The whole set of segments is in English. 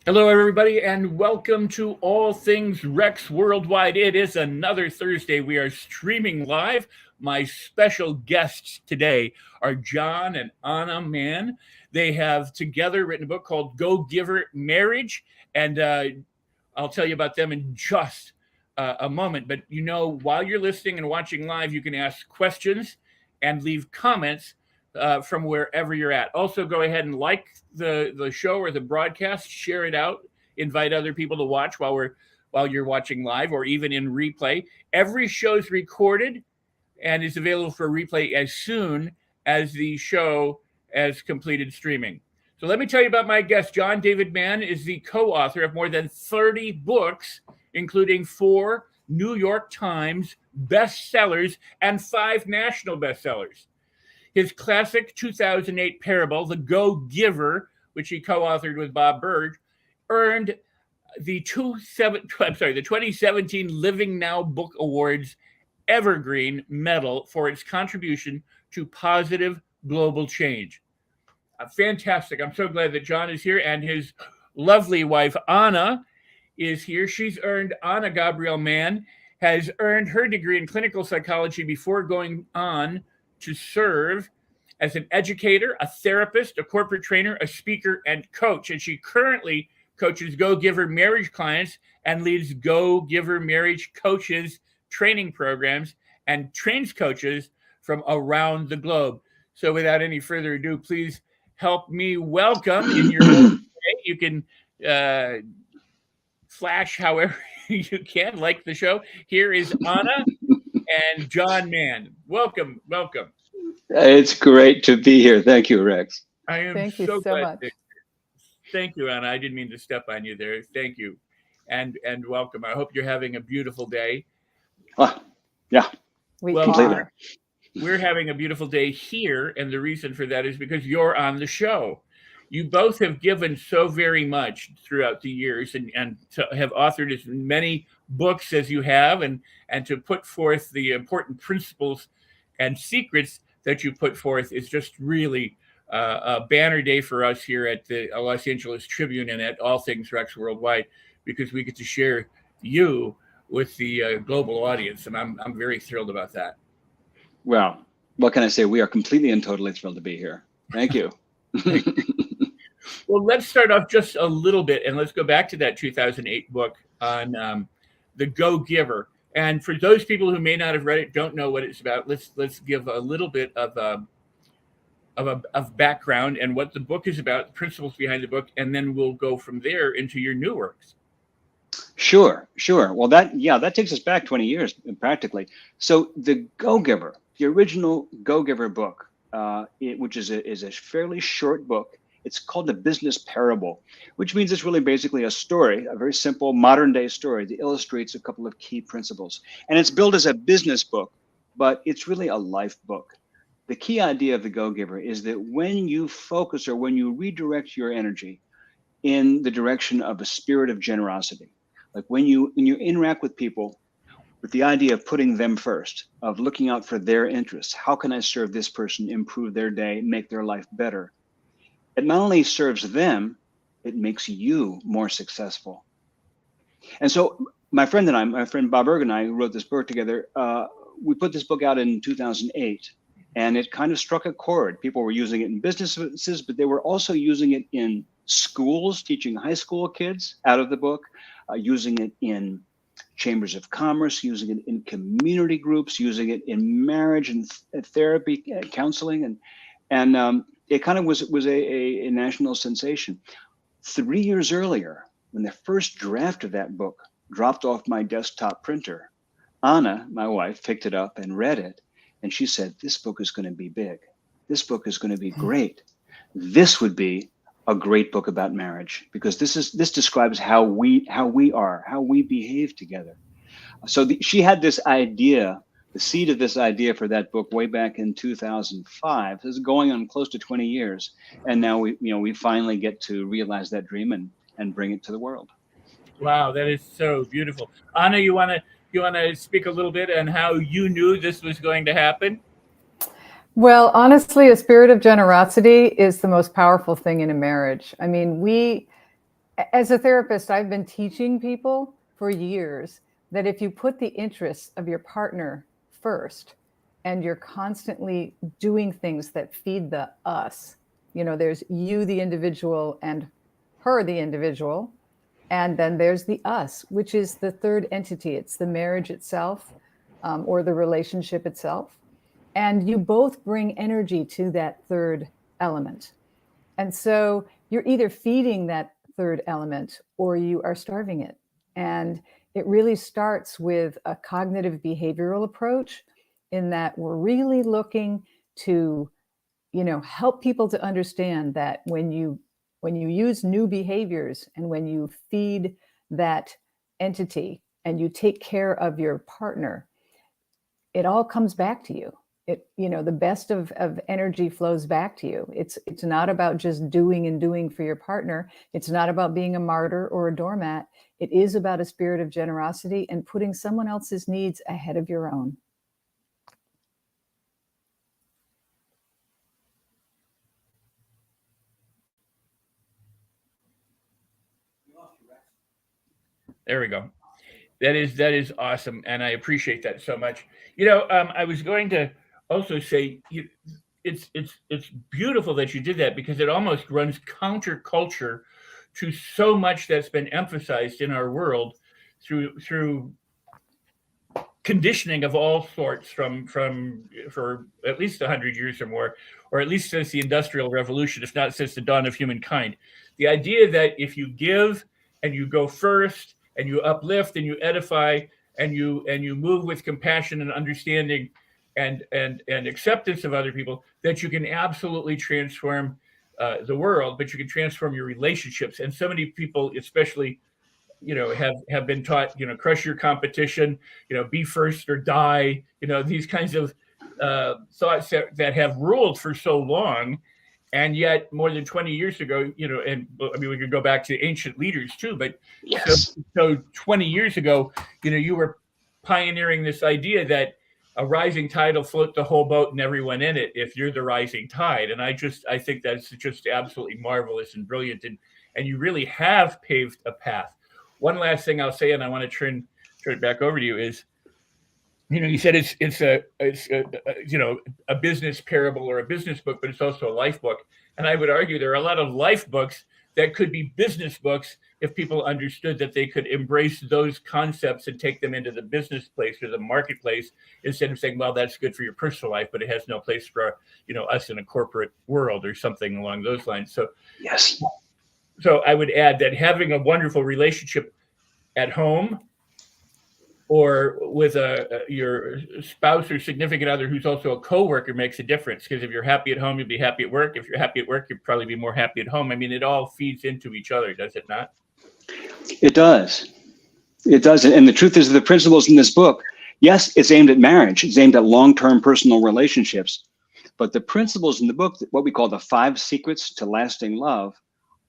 Hello, everybody, and welcome to All Things Rex Worldwide. It is another Thursday. We are streaming live. My special guests today are John and Anna Mann. They have together written a book called Go Giver Marriage, and I'll tell you about them in just a moment. But while you're listening and watching live, you can ask questions and leave comments from wherever you're at. Also, go ahead and like the show or the broadcast, share it out, invite other people to watch while you're watching live or even in replay. Every show's recorded and is available for replay as soon as the show has completed streaming. So let me tell you about my guest. John David Mann is the co-author of more than 30 books, including 4 New York Times bestsellers and 5 national bestsellers. His classic 2008 parable, The Go Giver, which he co-authored with Bob Burg, earned the 2017 Living Now Book Awards Evergreen Medal for its contribution to positive global change. Fantastic. I'm so glad that John is here and his lovely wife, Anna, is here. Anna Gabriel Mann has earned her degree in clinical psychology before going on to serve as an educator, a therapist, a corporate trainer, a speaker, and coach. And she currently coaches Go Giver marriage clients and leads Go Giver marriage coaches training programs and trains coaches from around the globe. So without any further ado, please help me welcome in your own way. You can flash however you can, like the show. Here is Anna and John Mann. Welcome. It's great to be here. Thank you, Rex. I am Thank you so so glad. much. Thank you, Anna. I didn't mean to step on you there. Thank you, and welcome. I hope you're having a beautiful day. Yeah, Well, completely. We're having a beautiful day here, and the reason for that is because you're on the show. You both have given so very much throughout the years, and to have authored as many books as you have, and to put forth the important principles and secrets that you put forth is just really a banner day for us here at the Los Angeles Tribune and at All Things Rex Worldwide, because we get to share you with the global audience, and I'm very thrilled about that. Well, what can I say? We are completely and totally thrilled to be here. Thank you. Well, let's start off just a little bit, and let's go back to that 2008 book on the Go Giver. And for those people who may not have read it, don't know what it's about, let's give a little bit of background and what the book is about, the principles behind the book, and then we'll go from there into your new works. Sure. Well, that takes us back 20 years practically. So the Go Giver, the original Go Giver book, which is a fairly short book. It's called the business parable, which means it's really basically a story, a very simple modern day story that illustrates a couple of key principles. And it's billed as a business book, but it's really a life book. The key idea of the Go Giver is that when you focus or when you redirect your energy in the direction of a spirit of generosity, like when you interact with people with the idea of putting them first, of looking out for their interests, how can I serve this person, improve their day, make their life better? It not only serves them, it makes you more successful. And so my friend Bob Burg and I, who wrote this book together, we put this book out in 2008, and it kind of struck a chord. People were using it in businesses, but they were also using it in schools, teaching high school kids out of the book, using it in chambers of commerce, using it in community groups, using it in marriage and therapy, counseling, and it kind of was a national sensation. 3 years earlier, when the first draft of that book dropped off my desktop printer, Anna, my wife, picked it up and read it, and she said, "This book is going to be big. This book is going to be great. This would be a great book about marriage, because this describes how we behave together." So she had this idea, the seed of this idea for that book way back in 2005. This is going on close to 20 years, and now we finally get to realize that dream and bring it to the world. Wow, that is so beautiful. Anna, you want to speak a little bit on how you knew this was going to happen? Well, honestly, a spirit of generosity is the most powerful thing in a marriage. I mean, As a therapist, I've been teaching people for years that if you put the interests of your partner first and you're constantly doing things that feed the us, there's you, the individual, and her, the individual. And then there's the us, which is the third entity. It's the marriage itself, or the relationship itself. And you both bring energy to that third element. And so you're either feeding that third element or you are starving it. And it really starts with a cognitive behavioral approach, in that we're really looking to, help people to understand that when you use new behaviors and when you feed that entity and you take care of your partner, it all comes back to you. The best of energy flows back to you. It's not about just doing and doing for your partner. It's not about being a martyr or a doormat. It is about a spirit of generosity and putting someone else's needs ahead of your own. There we go. That is awesome, and I appreciate that so much. I was going to also say, it's beautiful that you did that, because it almost runs counterculture to so much that's been emphasized in our world through conditioning of all sorts for at least 100 years or more, or at least since the Industrial Revolution, if not since the dawn of humankind. The idea that if you give and you go first and you uplift and you edify and you move with compassion and understanding and acceptance of other people, that you can absolutely transform the world, but you can transform your relationships. And so many people, especially, have been taught, crush your competition, be first or die, these kinds of thoughts that have ruled for so long. And yet more than 20 years ago, and I mean, we could go back to ancient leaders too, but yes. so 20 years ago, you were pioneering this idea that a rising tide will float the whole boat and everyone in it if you're the rising tide. And I think that's just absolutely marvelous and brilliant. And you really have paved a path. One last thing I'll say, and I want to turn it back over to you, is, you said it's a business parable or a business book, but it's also a life book. And I would argue there are a lot of life books that could be business books if people understood that they could embrace those concepts and take them into the business place or the marketplace, instead of saying, well, that's good for your personal life, but it has no place for us in a corporate world or something along those lines. So yes. So I would add that having a wonderful relationship at home or with your spouse or significant other who's also a coworker makes a difference, because if you're happy at home, you'll be happy at work. If you're happy at work, you'll probably be more happy at home. I mean, it all feeds into each other, does it not? It does. It does. And the truth is, the principles in this book, yes, it's aimed at marriage. It's aimed at long-term personal relationships. But the principles in the book, what we call the 5 secrets to lasting love,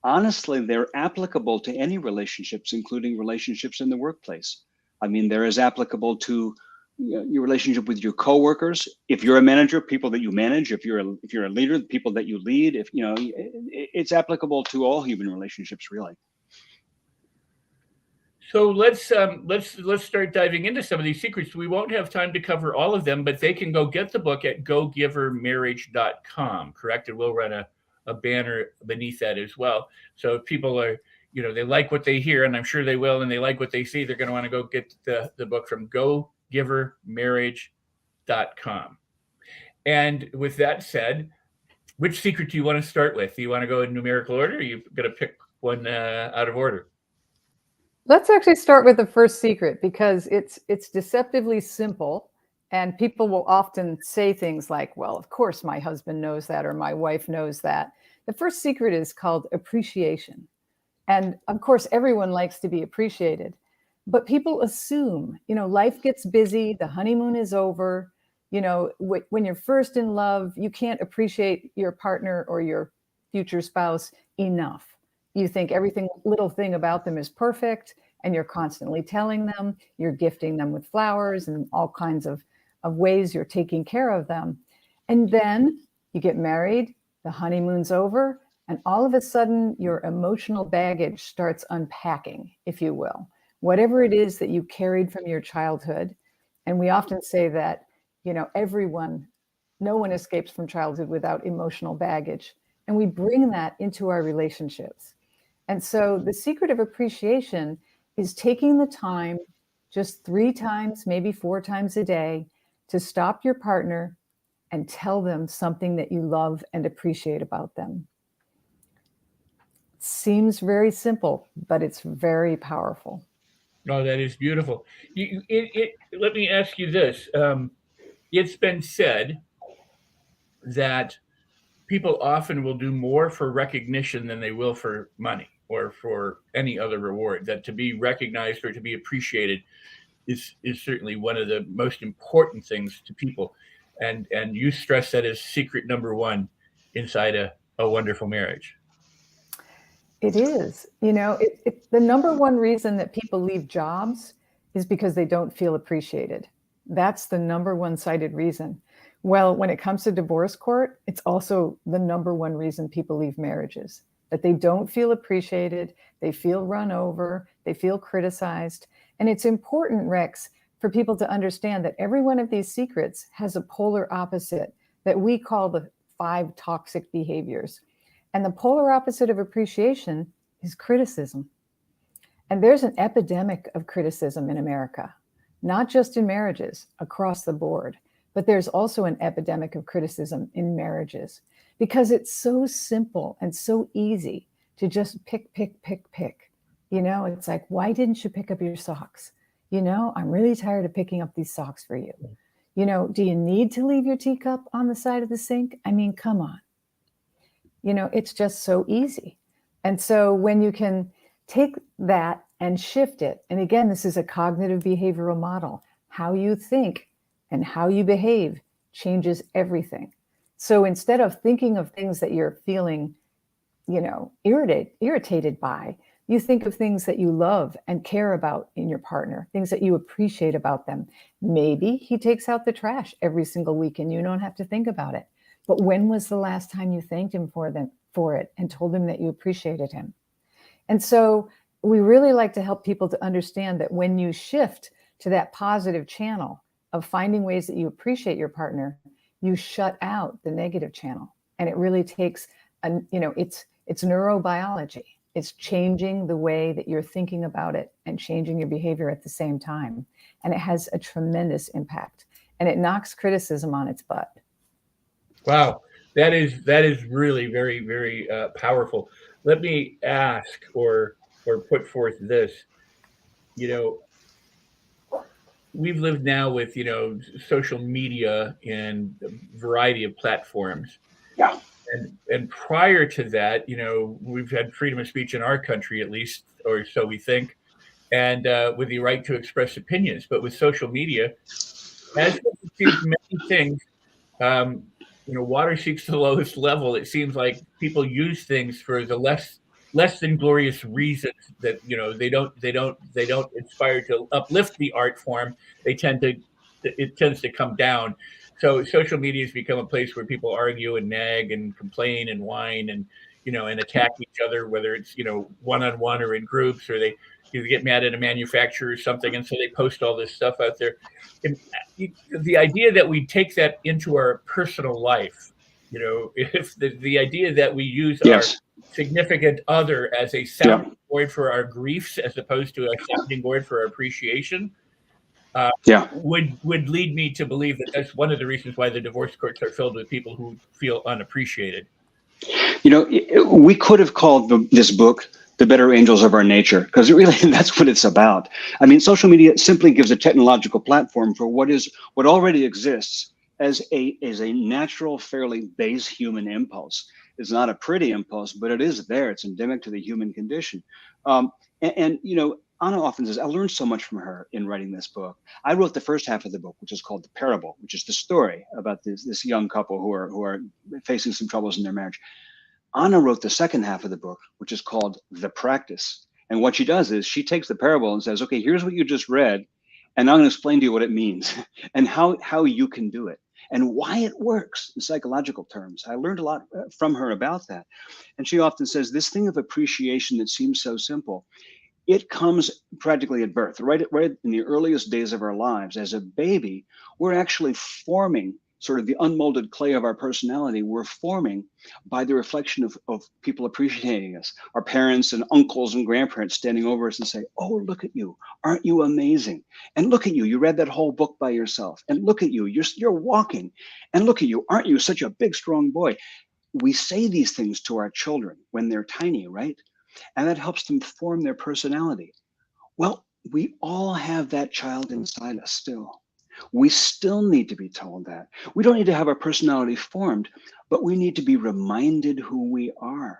honestly, they're applicable to any relationships, including relationships in the workplace. I mean, they're as applicable to your relationship with your coworkers. If you're a manager, people that you manage. If you're a leader, people that you lead. If it's applicable to all human relationships, really. So let's start diving into some of these secrets. We won't have time to cover all of them, but they can go get the book at gogivermarriage.com, correct? And we'll run a banner beneath that as well. So if people are, they like what they hear, and I'm sure they will, and they like what they see, they're going to want to go get the book from gogivermarriage.com. And with that said, which secret do you want to start with? Do you want to go in numerical order, or are you going to pick one out of order? Let's actually start with the first secret, because it's deceptively simple. And people will often say things like, well, of course my husband knows that, or my wife knows that. The first secret is called appreciation. And of course, everyone likes to be appreciated. But people assume, life gets busy, the honeymoon is over. When you're first in love, you can't appreciate your partner or your future spouse enough. You think every little thing about them is perfect, and you're constantly telling them, you're gifting them with flowers and all kinds of ways you're taking care of them. And then you get married, the honeymoon's over, And all of a sudden, your emotional baggage starts unpacking, if you will, whatever it is that you carried from your childhood. And we often say that, no one escapes from childhood without emotional baggage. And we bring that into our relationships. And so the secret of appreciation is taking the time, just 3 times, maybe 4 times a day, to stop your partner and tell them something that you love and appreciate about them. Seems very simple, but it's very powerful. Oh, that is beautiful. Let me ask you this. It's been said that people often will do more for recognition than they will for money or for any other reward. That to be recognized or to be appreciated is certainly one of the most important things to people. And you stress that as secret number one inside a wonderful marriage. It is. The number one reason that people leave jobs is because they don't feel appreciated. That's the number one cited reason. Well, when it comes to divorce court, it's also the number one reason people leave marriages, that they don't feel appreciated, they feel run over, they feel criticized. And it's important, Rex, for people to understand that every one of these secrets has a polar opposite that we call the 5 toxic behaviors. And the polar opposite of appreciation is criticism. And there's an epidemic of criticism in America, not just in marriages, across the board. But there's also an epidemic of criticism in marriages because it's so simple and so easy to just pick. It's like, why didn't you pick up your socks? I'm really tired of picking up these socks for you. Do you need to leave your teacup on the side of the sink? I mean, come on. It's just so easy. And so when you can take that and shift it, and again, this is a cognitive behavioral model, how you think and how you behave changes everything. So instead of thinking of things that you're feeling, irritated by, you think of things that you love and care about in your partner, things that you appreciate about them. Maybe he takes out the trash every single week and you don't have to think about it. But when was the last time you thanked him for it and told him that you appreciated him? And so we really like to help people to understand that when you shift to that positive channel of finding ways that you appreciate your partner, you shut out the negative channel. And it really takes, it's neurobiology. It's changing the way that you're thinking about it and changing your behavior at the same time. And it has a tremendous impact. And it knocks criticism on its butt. Wow, that is really very, very powerful. Let me ask or put forth this. We've lived now with social media and a variety of platforms. Yeah. And prior to that, we've had freedom of speech in our country, at least, or so we think, and with the right to express opinions. But with social media, as it achieved many things, water seeks the lowest level. It seems like people use things for the less than glorious reasons that they don't inspire to uplift the art form. It tends to come down. So social media has become a place where people argue and nag and complain and whine and and attack each other, whether it's one-on-one or in groups, or they get mad at a manufacturer or something, and so they post all this stuff out there. And the idea that we take that into our personal life, if the idea that we use Yes. our significant other as a sounding board for our griefs as opposed to a sounding board for our appreciation, would lead me to believe that that's one of the reasons why the divorce courts are filled with people who feel unappreciated. We could have called this book The Better Angels of Our Nature, because really that's what it's about. I mean, social media simply gives a technological platform for what already exists as a natural, fairly base human impulse. It's not a pretty impulse, but it is there. It's endemic to the human condition. Anna often says, I learned so much from her in writing this book. I wrote the first half of the book, which is called The Parable, which is the story about this young couple who are facing some troubles in their marriage. Anna wrote the second half of the book, which is called The Practice. And what she does is she takes the parable and says, okay, here's what you just read, and I'm going to explain to you what it means and how you can do it. and why it works in psychological terms. I learned a lot from her about that. And she often says this thing of appreciation that seems so simple, it comes practically at birth, right in the earliest days of our lives. As a baby, we're actually forming sort of the unmolded clay of our personality. We're forming by the reflection of people appreciating us, our parents and uncles and grandparents standing over us and say, oh, look at you. Aren't you amazing? And look at you. You read that whole book by yourself. And look at you. You're walking. And look at you. Aren't you such a big, strong boy? We say these things to our children when they're tiny, right? And that helps them form their personality. Well, we all have that child inside us still. We still need to be told that. We don't need to have our personality formed, but we need to be reminded who we are.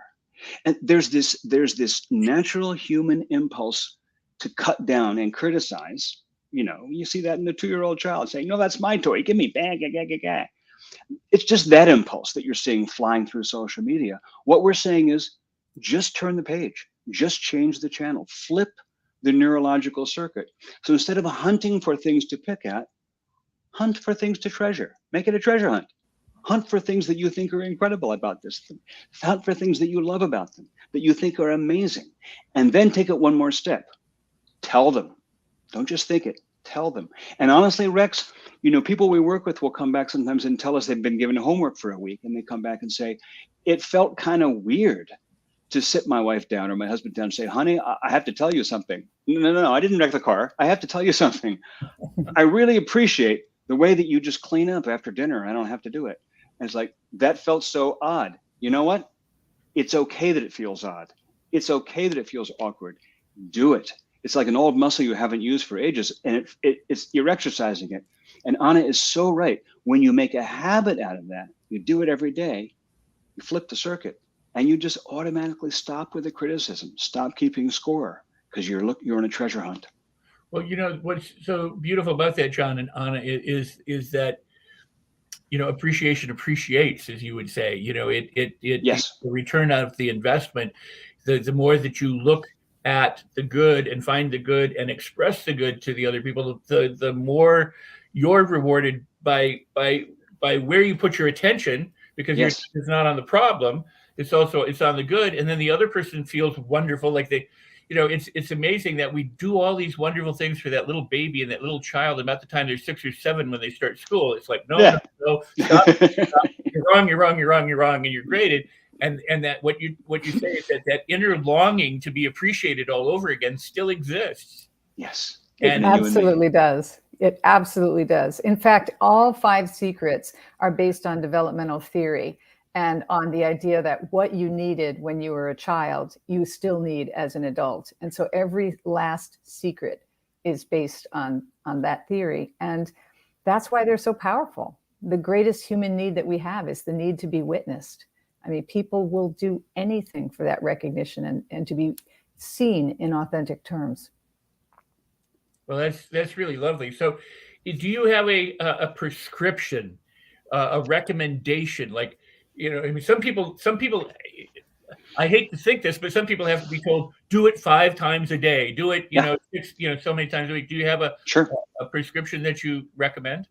And there's this natural human impulse to cut down and criticize. You know, you see that in the 2-year-old child saying, no, that's my toy. Give me back. It's just that impulse that you're seeing flying through social media. What we're saying is, just turn the page, just change the channel, flip the neurological circuit. So instead of hunting for things to pick at, hunt for things to treasure. Make it a treasure hunt. Hunt for things that you think are incredible about this thing. Hunt for things that you love about them, that you think are amazing. And then take it one more step. Tell them. Don't just think it. Tell them. And honestly, Rex, you know, people we work with will come back sometimes and tell us they've been given homework for a week. And they come back and say, it felt kind of weird to sit my wife down or my husband down and say, honey, I have to tell you something. No, I didn't wreck the car. I have to tell you something. I really appreciate the way that you just clean up after dinner. I don't have to do it. And it's like, that felt so odd. You know what? It's okay that it feels odd. It's okay that it feels awkward. Do it. It's like an old muscle you haven't used for ages, and it's you're exercising it. And Anna is so right. When you make a habit out of that, you do it every day, you flip the circuit. And you just automatically stop with the criticism, stop keeping score, because you're on a treasure hunt. Well, you know, what's so beautiful about that, John and Anna, is that, you know, appreciation appreciates, as you would say. You know, Yes. the return of the investment, the more that you look at the good and find the good and express the good to the other people, the more you're rewarded by where you put your attention, because your Yes. attention is not on the problem. It's on the good. And then the other person feels wonderful. Like you know, it's amazing that we do all these wonderful things for that little baby and that little child. About the time they're 6 or 7, when they start school, it's like, no, stop. You're wrong. And you're graded. And that what you say is that inner longing to be appreciated all over again still exists. Yes. It absolutely does. It absolutely does. In fact, all 5 secrets are based on developmental theory and on the idea that what you needed when you were a child, you still need as an adult. And so every last secret is based on that theory. And that's why they're so powerful. The greatest human need that we have is the need to be witnessed. I mean, people will do anything for that recognition and to be seen in authentic terms. Well, that's really lovely. So do you have a prescription, a recommendation? Like, you know, I mean, some people, I hate to think this, but some people have to be told, do it 5 times a day, do it, you know, 6, you know, so many times a week. Do you have a prescription that you recommend?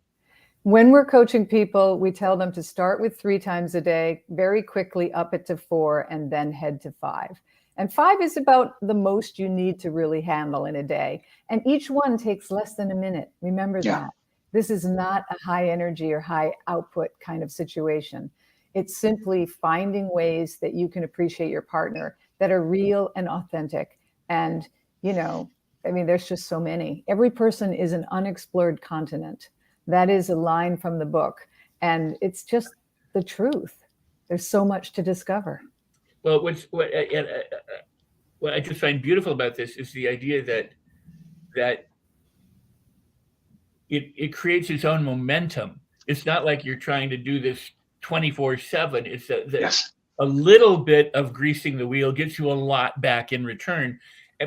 When we're coaching people, we tell them to start with 3 times a day, very quickly up it to 4, and then head to 5. And 5 is about the most you need to really handle in a day. And each one takes less than a minute. Remember that. This is not a high energy or high output kind of situation. It's simply finding ways that you can appreciate your partner that are real and authentic. And, you know, I mean, there's just so many. Every person is an unexplored continent. That is a line from the book. And it's just the truth. There's so much to discover. Well, what I just find beautiful about this is the idea that it creates its own momentum. It's not like you're trying to do this 24/7. It's that a little bit of greasing the wheel gets you a lot back in return.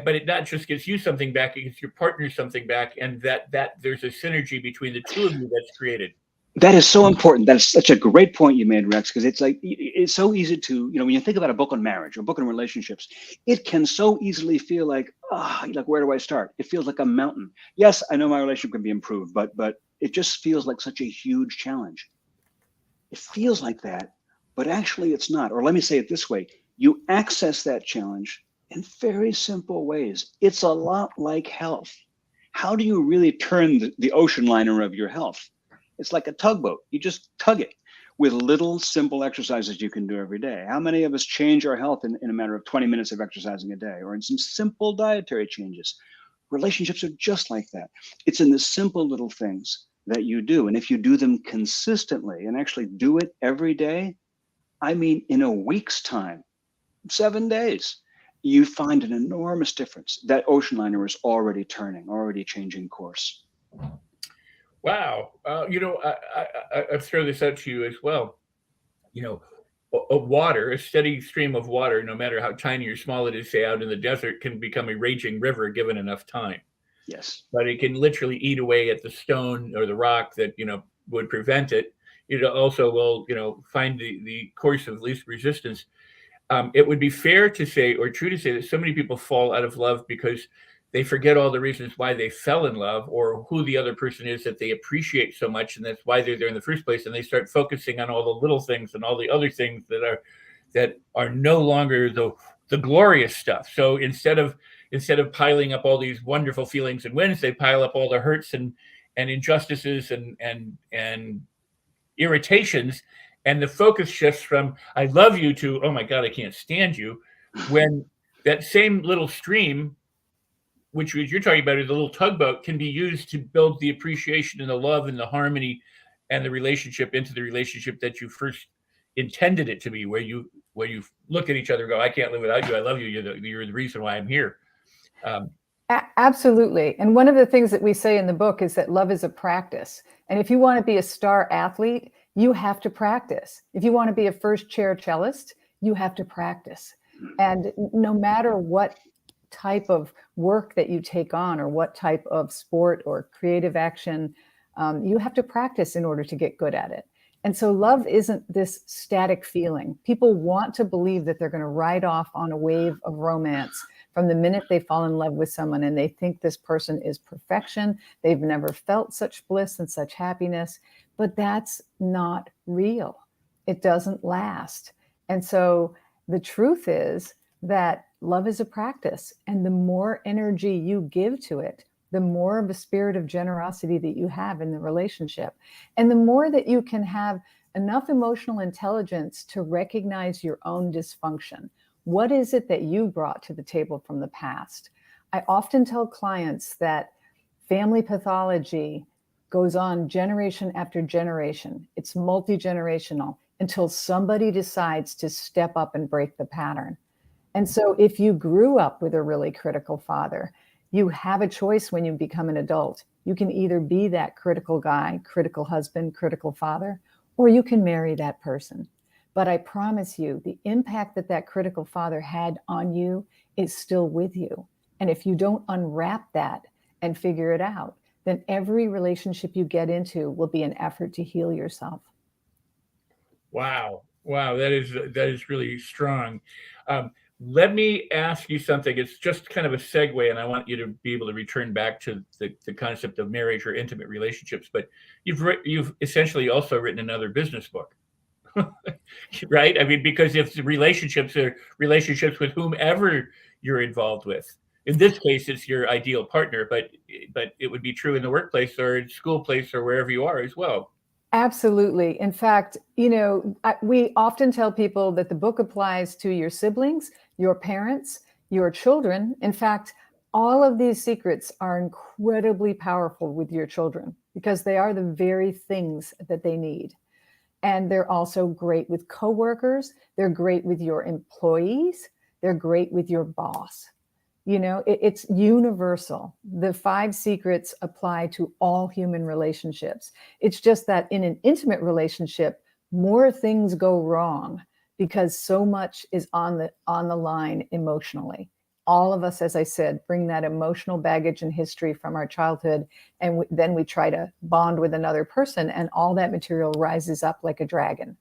But it not just gets you something back, it gets your partner something back, and that there's a synergy between the two of you that's created. That is so important. That's such a great point you made, Rex, because it's like, it's so easy to, you know, when you think about a book on marriage or a book on relationships, it can so easily feel like, like, where do I start? It feels like a mountain. Yes, I know my relationship can be improved, but it just feels like such a huge challenge. It feels like that, but actually it's not. Or let me say it this way. You access that challenge in very simple ways. It's a lot like health. How do you really turn the ocean liner of your health? It's like a tugboat. You just tug it with little simple exercises you can do every day. How many of us change our health in a matter of 20 minutes of exercising a day, or in some simple dietary changes? Relationships are just like that. It's in the simple little things that you do. And if you do them consistently and actually do it every day, I mean, in a week's time, 7 days, you find an enormous difference. That ocean liner is already turning, already changing course. Wow. I'll throw this out to you as well. A steady stream of water, no matter how tiny or small it is, say out in the desert, can become a raging river given enough time. Yes. But it can literally eat away at the stone or the rock that, would prevent it. It also will, find the course of least resistance. It would be fair to say, or true to say, that so many people fall out of love because they forget all the reasons why they fell in love, or who the other person is that they appreciate so much, and that's why they're there in the first place. And they start focusing on all the little things and all the other things that are no longer the glorious stuff. So instead of piling up all these wonderful feelings and wins, they pile up all the hurts and injustices and irritations. And the focus shifts from "I love you" to "Oh my God, I can't stand you," when that same little stream, which you're talking about, is a little tugboat, can be used to build the appreciation and the love and the harmony and the relationship into the relationship that you first intended it to be, where you look at each other and go, "I can't live without you. I love you. You're the reason why I'm here." Absolutely. And one of the things that we say in the book is that love is a practice. And if you want to be a star athlete, you have to practice. If you want to be a first chair cellist, you have to practice. And no matter what type of work that you take on, or what type of sport or creative action, you have to practice in order to get good at it. And so love isn't this static feeling. People want to believe that they're going to ride off on a wave of romance from the minute they fall in love with someone, and they think this person is perfection. They've never felt such bliss and such happiness, but that's not real. It doesn't last. And so the truth is that love is a practice, and the more energy you give to it, the more of a spirit of generosity that you have in the relationship, and the more that you can have enough emotional intelligence to recognize your own dysfunction. What is it that you brought to the table from the past? I often tell clients that family pathology goes on generation after generation. It's multi-generational until somebody decides to step up and break the pattern. And so if you grew up with a really critical father, you have a choice when you become an adult. You can either be that critical guy, critical husband, critical father, or you can marry that person. But I promise you, the impact that critical father had on you is still with you. And if you don't unwrap that and figure it out, then every relationship you get into will be an effort to heal yourself. Wow. That is really strong. Let me ask you something. It's just kind of a segue, and I want you to be able to return back to the concept of marriage or intimate relationships. But you've essentially also written another business book. Right? I mean, because if the relationships are relationships with whomever you're involved with, in this case, it's your ideal partner, but it would be true in the workplace or school place or wherever you are as well. Absolutely. In fact, we often tell people that the book applies to your siblings, your parents, your children. In fact, all of these secrets are incredibly powerful with your children because they are the very things that they need. And they're also great with coworkers. They're great with your employees. They're great with your boss. It's universal. The 5 secrets apply to all human relationships. It's just that in an intimate relationship, more things go wrong because so much is on the line emotionally. All of us, as I said, bring that emotional baggage and history from our childhood, and then we try to bond with another person, and all that material rises up like a dragon.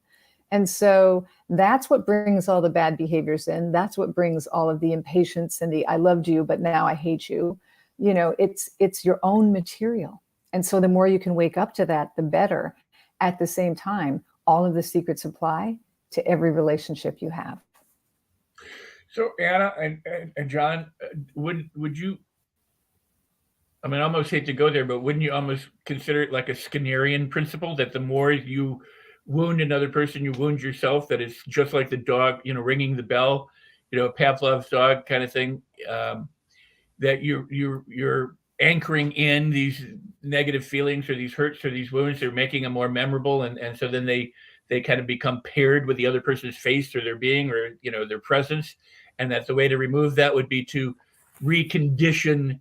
And so that's what brings all the bad behaviors in. That's what brings all of the impatience and the "I loved you, but now I hate you." It's your own material. And so the more you can wake up to that, the better. At the same time, all of the secrets apply to every relationship you have. So Anna and John, would you? I mean, I almost hate to go there, but wouldn't you almost consider it like a Skinnerian principle that the more you wound another person, you wound yourself? That it's just like the dog, ringing the bell, Pavlov's dog kind of thing. That you're anchoring in these negative feelings or these hurts or these wounds. They're making them more memorable, and so then they kind of become paired with the other person's face or their being or their presence, and that the way to remove that would be to recondition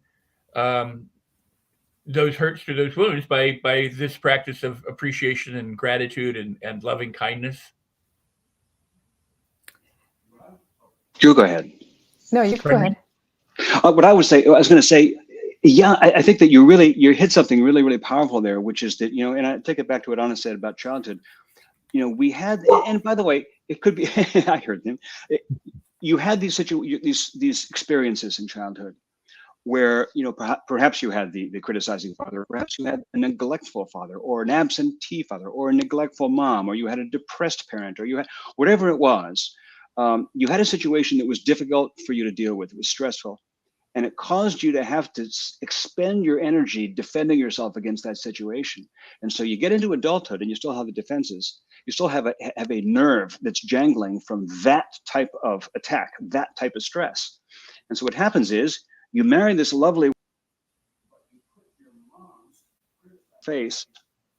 those hurts or those wounds by this practice of appreciation and gratitude and loving kindness. You go ahead. No, you go ahead. What I was going to say, yeah, I think that you hit something really, really powerful there, which is that, and I take it back to what Anna said about childhood. We had, and by the way, it could be, I heard them. You had these experiences in childhood where, perhaps you had the criticizing father, perhaps you had a neglectful father or an absentee father or a neglectful mom, or you had a depressed parent, or you had whatever it was. You had a situation that was difficult for you to deal with. It was stressful. And it caused you to have to expend your energy defending yourself against that situation. And so you get into adulthood and you still have the defenses. You still have a nerve that's jangling from that type of attack, that type of stress. And so what happens is you marry this lovely face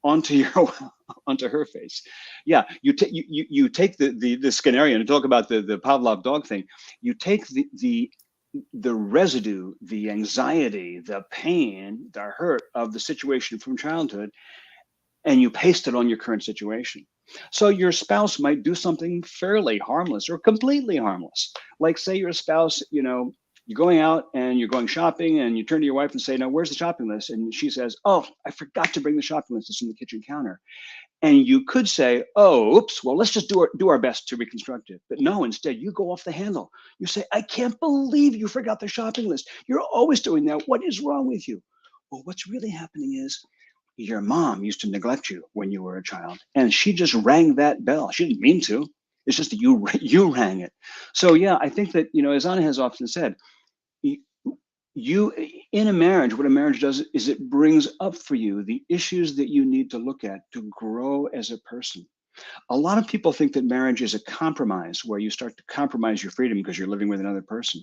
onto her face. Yeah, you take the Skinnerian, to talk about the Pavlov dog thing. You take the residue, the anxiety, the pain, the hurt of the situation from childhood, and you paste it on your current situation. So your spouse might do something fairly harmless or completely harmless. Like, say your spouse, you're going out and you're going shopping and you turn to your wife and say, "No, where's the shopping list?" And she says, "Oh, I forgot to bring the shopping list. It's on the kitchen counter." And you could say, "Oh, oops, well, let's just do our best to reconstruct it." But no, instead you go off the handle. You say, "I can't believe you forgot the shopping list. You're always doing that. What is wrong with you?" Well, what's really happening is your mom used to neglect you when you were a child, and she just rang that bell. She didn't mean to. It's just that you rang it. So yeah, I think that, as Anna has often said, you in a marriage, what a marriage does is it brings up for you the issues that you need to look at to grow as a person. A lot of people think that marriage is a compromise where you start to compromise your freedom because you're living with another person.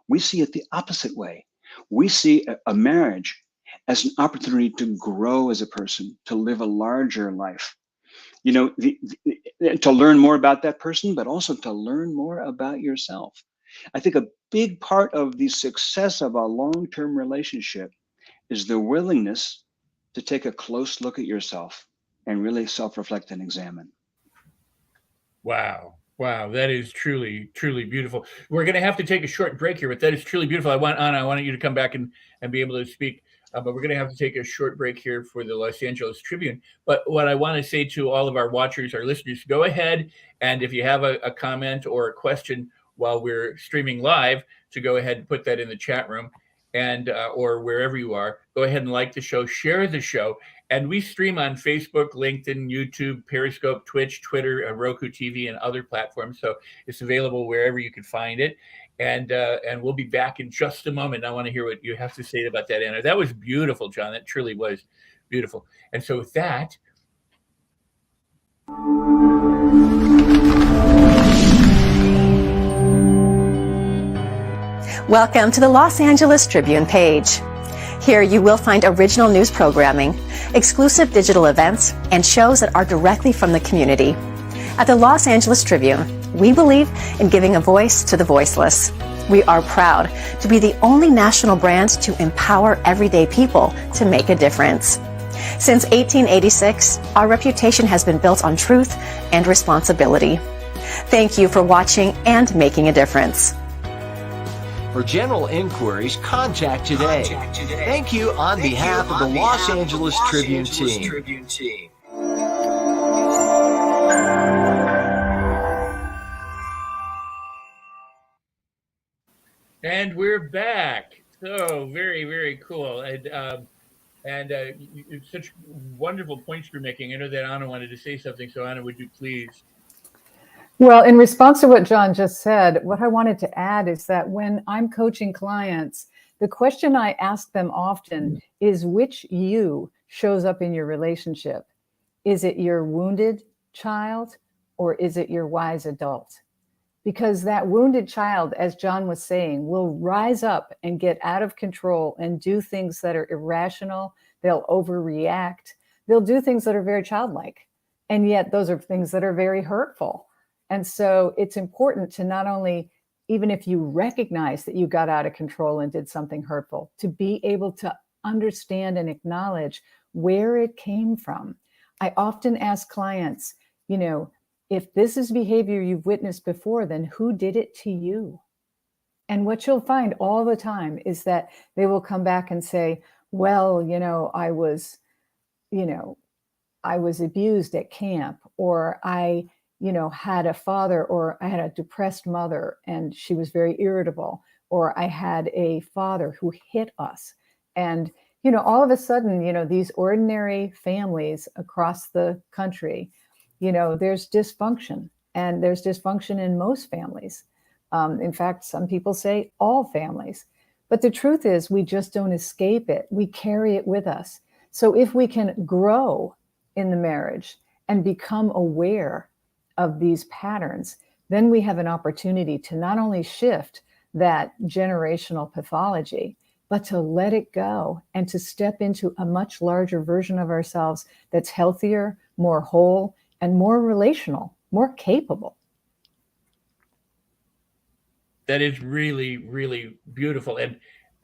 We see it the opposite way. We see a marriage as an opportunity to grow as a person, to live a larger life, to learn more about that person, but also to learn more about yourself. I think a big part of the success of a long-term relationship is the willingness to take a close look at yourself and really self-reflect and examine. Wow. That is truly, truly beautiful. We're going to have to take a short break here, but that is truly beautiful. Anna, I wanted you to come back and be able to speak, but we're going to have to take a short break here for the Los Angeles Tribune. But what I want to say to all of our watchers, our listeners, go ahead, and if you have a comment or a question while we're streaming live, to go ahead and put that in the chat room, and or wherever you are, go ahead and like the show, share the show. And we stream on Facebook, LinkedIn, YouTube, Periscope, Twitch, Twitter, Roku TV, and other platforms. So it's available wherever you can find it. And we'll be back in just a moment. I want to hear what you have to say about that, Anna. That was beautiful, John. That truly was beautiful. And so with that, welcome to the Los Angeles Tribune page. Here you will find original news programming, exclusive digital events, and shows that are directly from the community. At the Los Angeles Tribune, we believe in giving a voice to the voiceless. We are proud to be the only national brand to empower everyday people to make a difference. Since 1886, our reputation has been built on truth and responsibility. Thank you for watching and making a difference. For general inquiries, contact today. Thank you on behalf of the Los Angeles Tribune team. And we're back. So very, very cool. And And it's such wonderful points you're making. I know that Anna wanted to say something, so Anna, would you please? Well, in response to what John just said, what I wanted to add is that when I'm coaching clients, the question I ask them often is which you shows up in your relationship? Is it your wounded child or is it your wise adult? Because that wounded child, as John was saying, will rise up and get out of control and do things that are irrational. They'll overreact. They'll do things that are very childlike. And yet those are things that are very hurtful. And so it's important to not only, even if you recognize that you got out of control and did something hurtful, to be able to understand and acknowledge where it came from. I often ask clients, if this is behavior you've witnessed before, then who did it to you? And what you'll find all the time is that they will come back and say, well, I was abused at camp, or I had a father, or I had a depressed mother and she was very irritable, or I had a father who hit us. And, all of a sudden, these ordinary families across the country, there's dysfunction, and there's dysfunction in most families. In fact, some people say all families. But the truth is, we just don't escape it. We carry it with us. So if we can grow in the marriage and become aware of these patterns, then we have an opportunity to not only shift that generational pathology, but to let it go and to step into a much larger version of ourselves that's healthier, more whole, and more relational, more capable. That is really, really beautiful.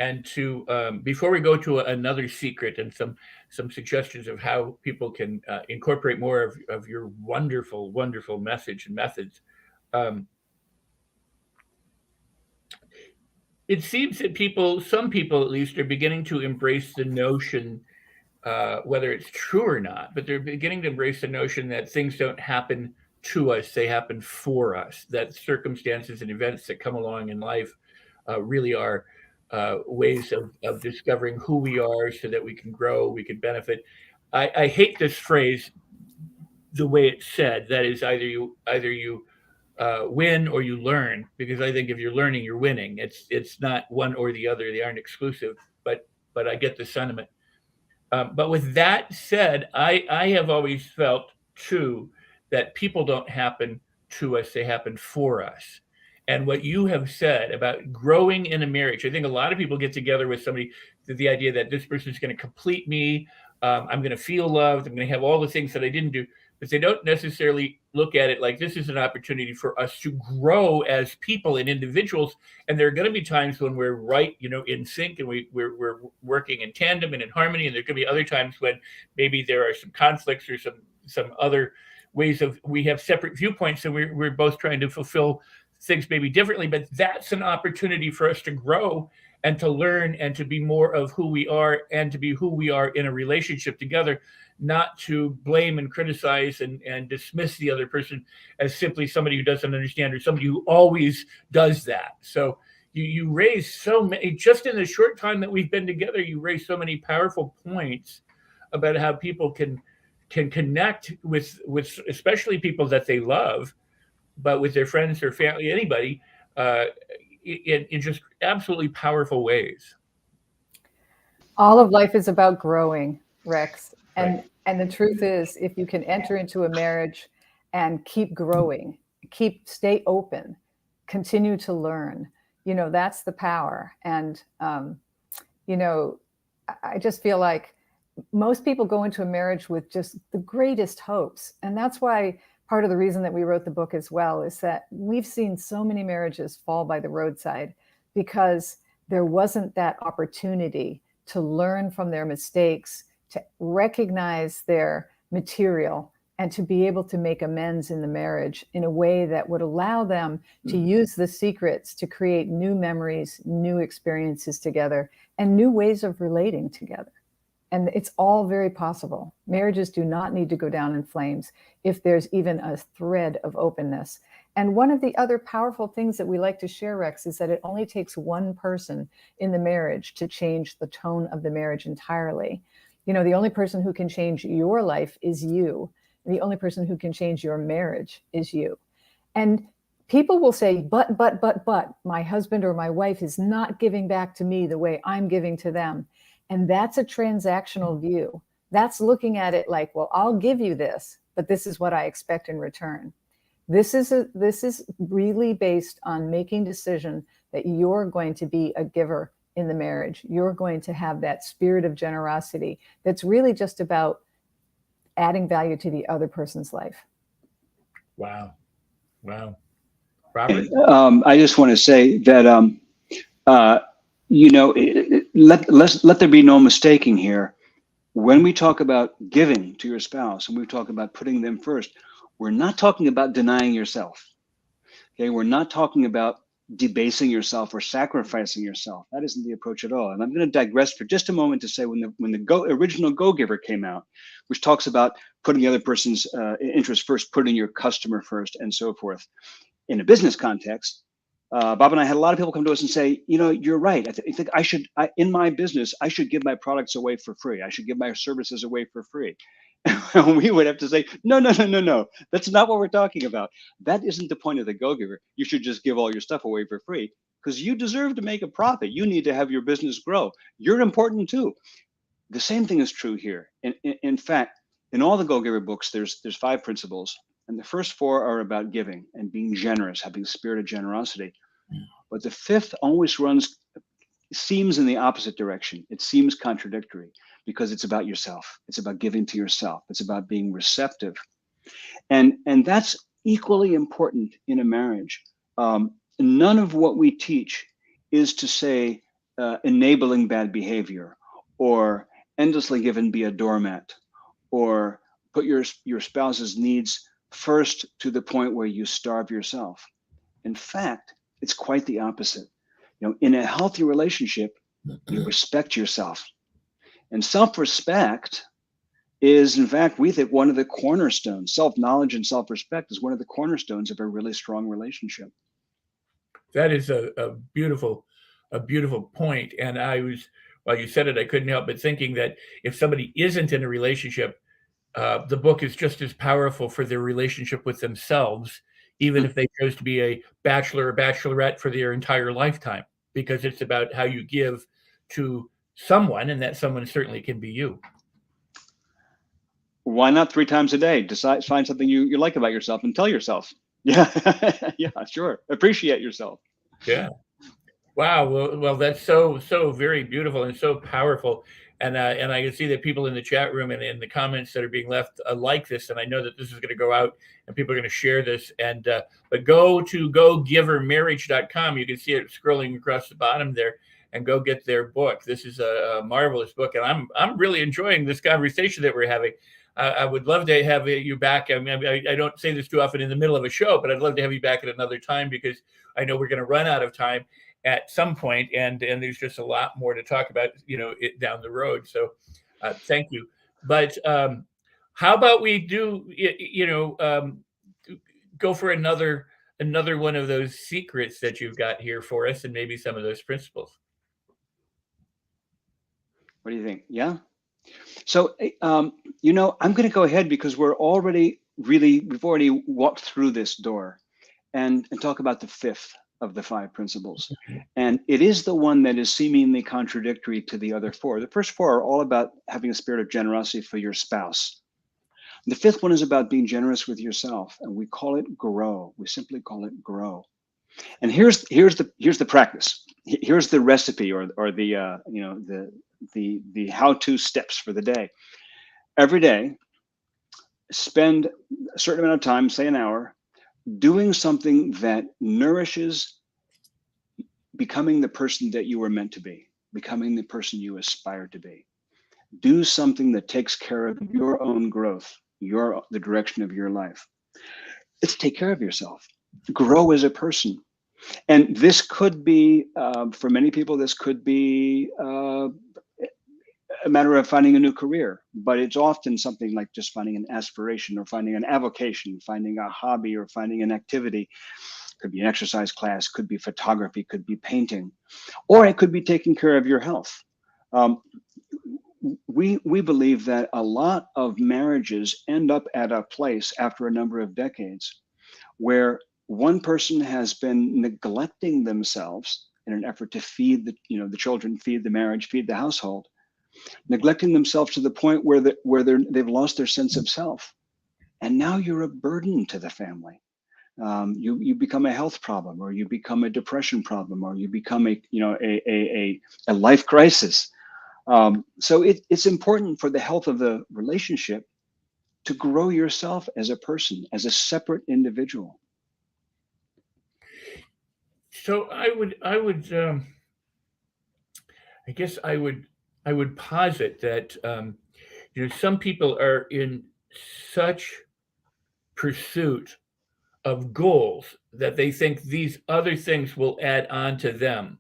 And to before we go to another secret and some suggestions of how people can incorporate more of your wonderful, wonderful message and methods, it seems that some people at least, are beginning to embrace the notion, whether it's true or not, but they're beginning to embrace the notion that things don't happen to us, they happen for us, that circumstances and events that come along in life really are ways of discovering who we are so that we can grow, we can benefit. I hate this phrase, the way it's said, that is either you win or you learn, because I think if you're learning, you're winning. It's not one or the other. They aren't exclusive, but I get the sentiment. But with that said, I have always felt too that people don't happen to us, they happen for us. And what you have said about growing in a marriage, I think a lot of people get together with somebody, the idea that this person is going to complete me. I'm going to feel loved. I'm going to have all the things that I didn't do, but they don't necessarily look at it like this is an opportunity for us to grow as people and individuals. And there are going to be times when we're right, in sync, and we're working in tandem and in harmony. And there could be other times when maybe there are some conflicts or some other ways of, we have separate viewpoints, and we're both trying to fulfill things maybe differently. But that's an opportunity for us to grow and to learn and to be more of who we are, and to be who we are in a relationship together, not to blame and criticize and dismiss the other person as simply somebody who doesn't understand, or somebody who always does that. So you raise so many, just in the short time that we've been together, you raise so many powerful points about how people can connect with especially people that they love, but with their friends or family, anybody, in just absolutely powerful ways. All of life is about growing, Rex. And Right. and the truth is, if you can enter into a marriage and keep growing, stay open, continue to learn, that's the power. And I just feel like most people go into a marriage with just the greatest hopes. And that's why part of the reason that we wrote the book as well is that we've seen so many marriages fall by the roadside because there wasn't that opportunity to learn from their mistakes, to recognize their material, and to be able to make amends in the marriage in a way that would allow them to use the secrets to create new memories, new experiences together, and new ways of relating together. And it's all very possible. Marriages do not need to go down in flames if there's even a thread of openness. And one of the other powerful things that we like to share, Rex, is that it only takes one person in the marriage to change the tone of the marriage entirely. You know, the only person who can change your life is you. The only person who can change your marriage is you. And people will say, but, my husband or my wife is not giving back to me the way I'm giving to them. And that's a transactional view. That's looking at it like, well, I'll give you this, but this is what I expect in return. This is really based on making decision that you're going to be a giver in the marriage. You're going to have that spirit of generosity that's really just about adding value to the other person's life. Wow. Wow. Robert? I just want to say that, let there be no mistaking here. When we talk about giving to your spouse and we talk about putting them first, we're not talking about denying yourself. Okay, we're not talking about debasing yourself or sacrificing yourself. That isn't the approach at all. And I'm going to digress for just a moment to say when the original Go-Giver came out, which talks about putting the other person's interest first, putting your customer first, and so forth. In a business context, Bob and I had a lot of people come to us and say, you know, you're right. I think in my business, I should give my products away for free. I should give my services away for free. And we would have to say, no. That's not what we're talking about. That isn't the point of the Go-Giver. You should just give all your stuff away for free because you deserve to make a profit. You need to have your business grow. You're important too. The same thing is true here. In fact, in all the Go-Giver books, there's 5 principles. And the first 4 are about giving and being generous, having a spirit of generosity. But the 5th always seems in the opposite direction. It seems contradictory because it's about yourself. It's about giving to yourself. It's about being receptive. And that's equally important in a marriage. None of what we teach is to say enabling bad behavior or endlessly give and be a doormat or put your spouse's needs first to the point where you starve yourself. In fact, it's quite the opposite. You know, in a healthy relationship, you respect yourself. And self-respect is, in fact, we think one of the cornerstones. Self-knowledge and self-respect is one of the cornerstones of a really strong relationship. That is a beautiful point. And while you said it, I couldn't help but thinking that if somebody isn't in a relationship, the book is just as powerful for their relationship with themselves, even if they chose to be a bachelor or bachelorette for their entire lifetime, because it's about how you give to someone, and that someone certainly can be you. Why not 3 times a day? Find something you like about yourself and tell yourself. Yeah, yeah, sure. Appreciate yourself. Yeah. Wow. Well, that's so very beautiful and so powerful. And I can see that people in the chat room and in the comments that are being left like this. And I know that this is going to go out and people are going to share this. And but go to gogivermarriage.com. You can see it scrolling across the bottom there, and go get their book. This is a marvelous book, and I'm really enjoying this conversation that we're having. I would love to have you back. I mean, I don't say this too often in the middle of a show, but I'd love to have you back at another time because I know we're going to run out of time at some point, and there's just a lot more to talk about, you know, down the road. So thank you. But how about we do, go for another one of those secrets that you've got here for us, and maybe some of those principles. What do you think? Yeah. So, I'm going to go ahead because we've already walked through this door and talk about the 5th of the 5 principles. And it is the one that is seemingly contradictory to the other 4. The first 4 are all about having a spirit of generosity for your spouse. The 5th one is about being generous with yourself, and we call it grow. We simply call it grow. And here's the practice. Here's the recipe or the how-to steps for the day. Every day, spend a certain amount of time, say an hour, doing something that nourishes becoming the person that you were meant to be, becoming the person you aspire to be. Do something that takes care of your own growth, the direction of your life. It's take care of yourself. Grow as a person. And this could be, for many people, this could be a matter of finding a new career, but it's often something like just finding an aspiration or finding an avocation, finding a hobby or finding an activity. Could be an exercise class, could be photography, could be painting, or it could be taking care of your health. we believe that a lot of marriages end up at a place after a number of decades where one person has been neglecting themselves in an effort to feed the children, feed the marriage, feed the household, neglecting themselves to the point where they've lost their sense of self, and now you're a burden to the family. You become a health problem, or you become a depression problem, or you become a life crisis. So it's important for the health of the relationship to grow yourself as a person, as a separate individual. So I guess I would posit that some people are in such pursuit of goals that they think these other things will add on to them.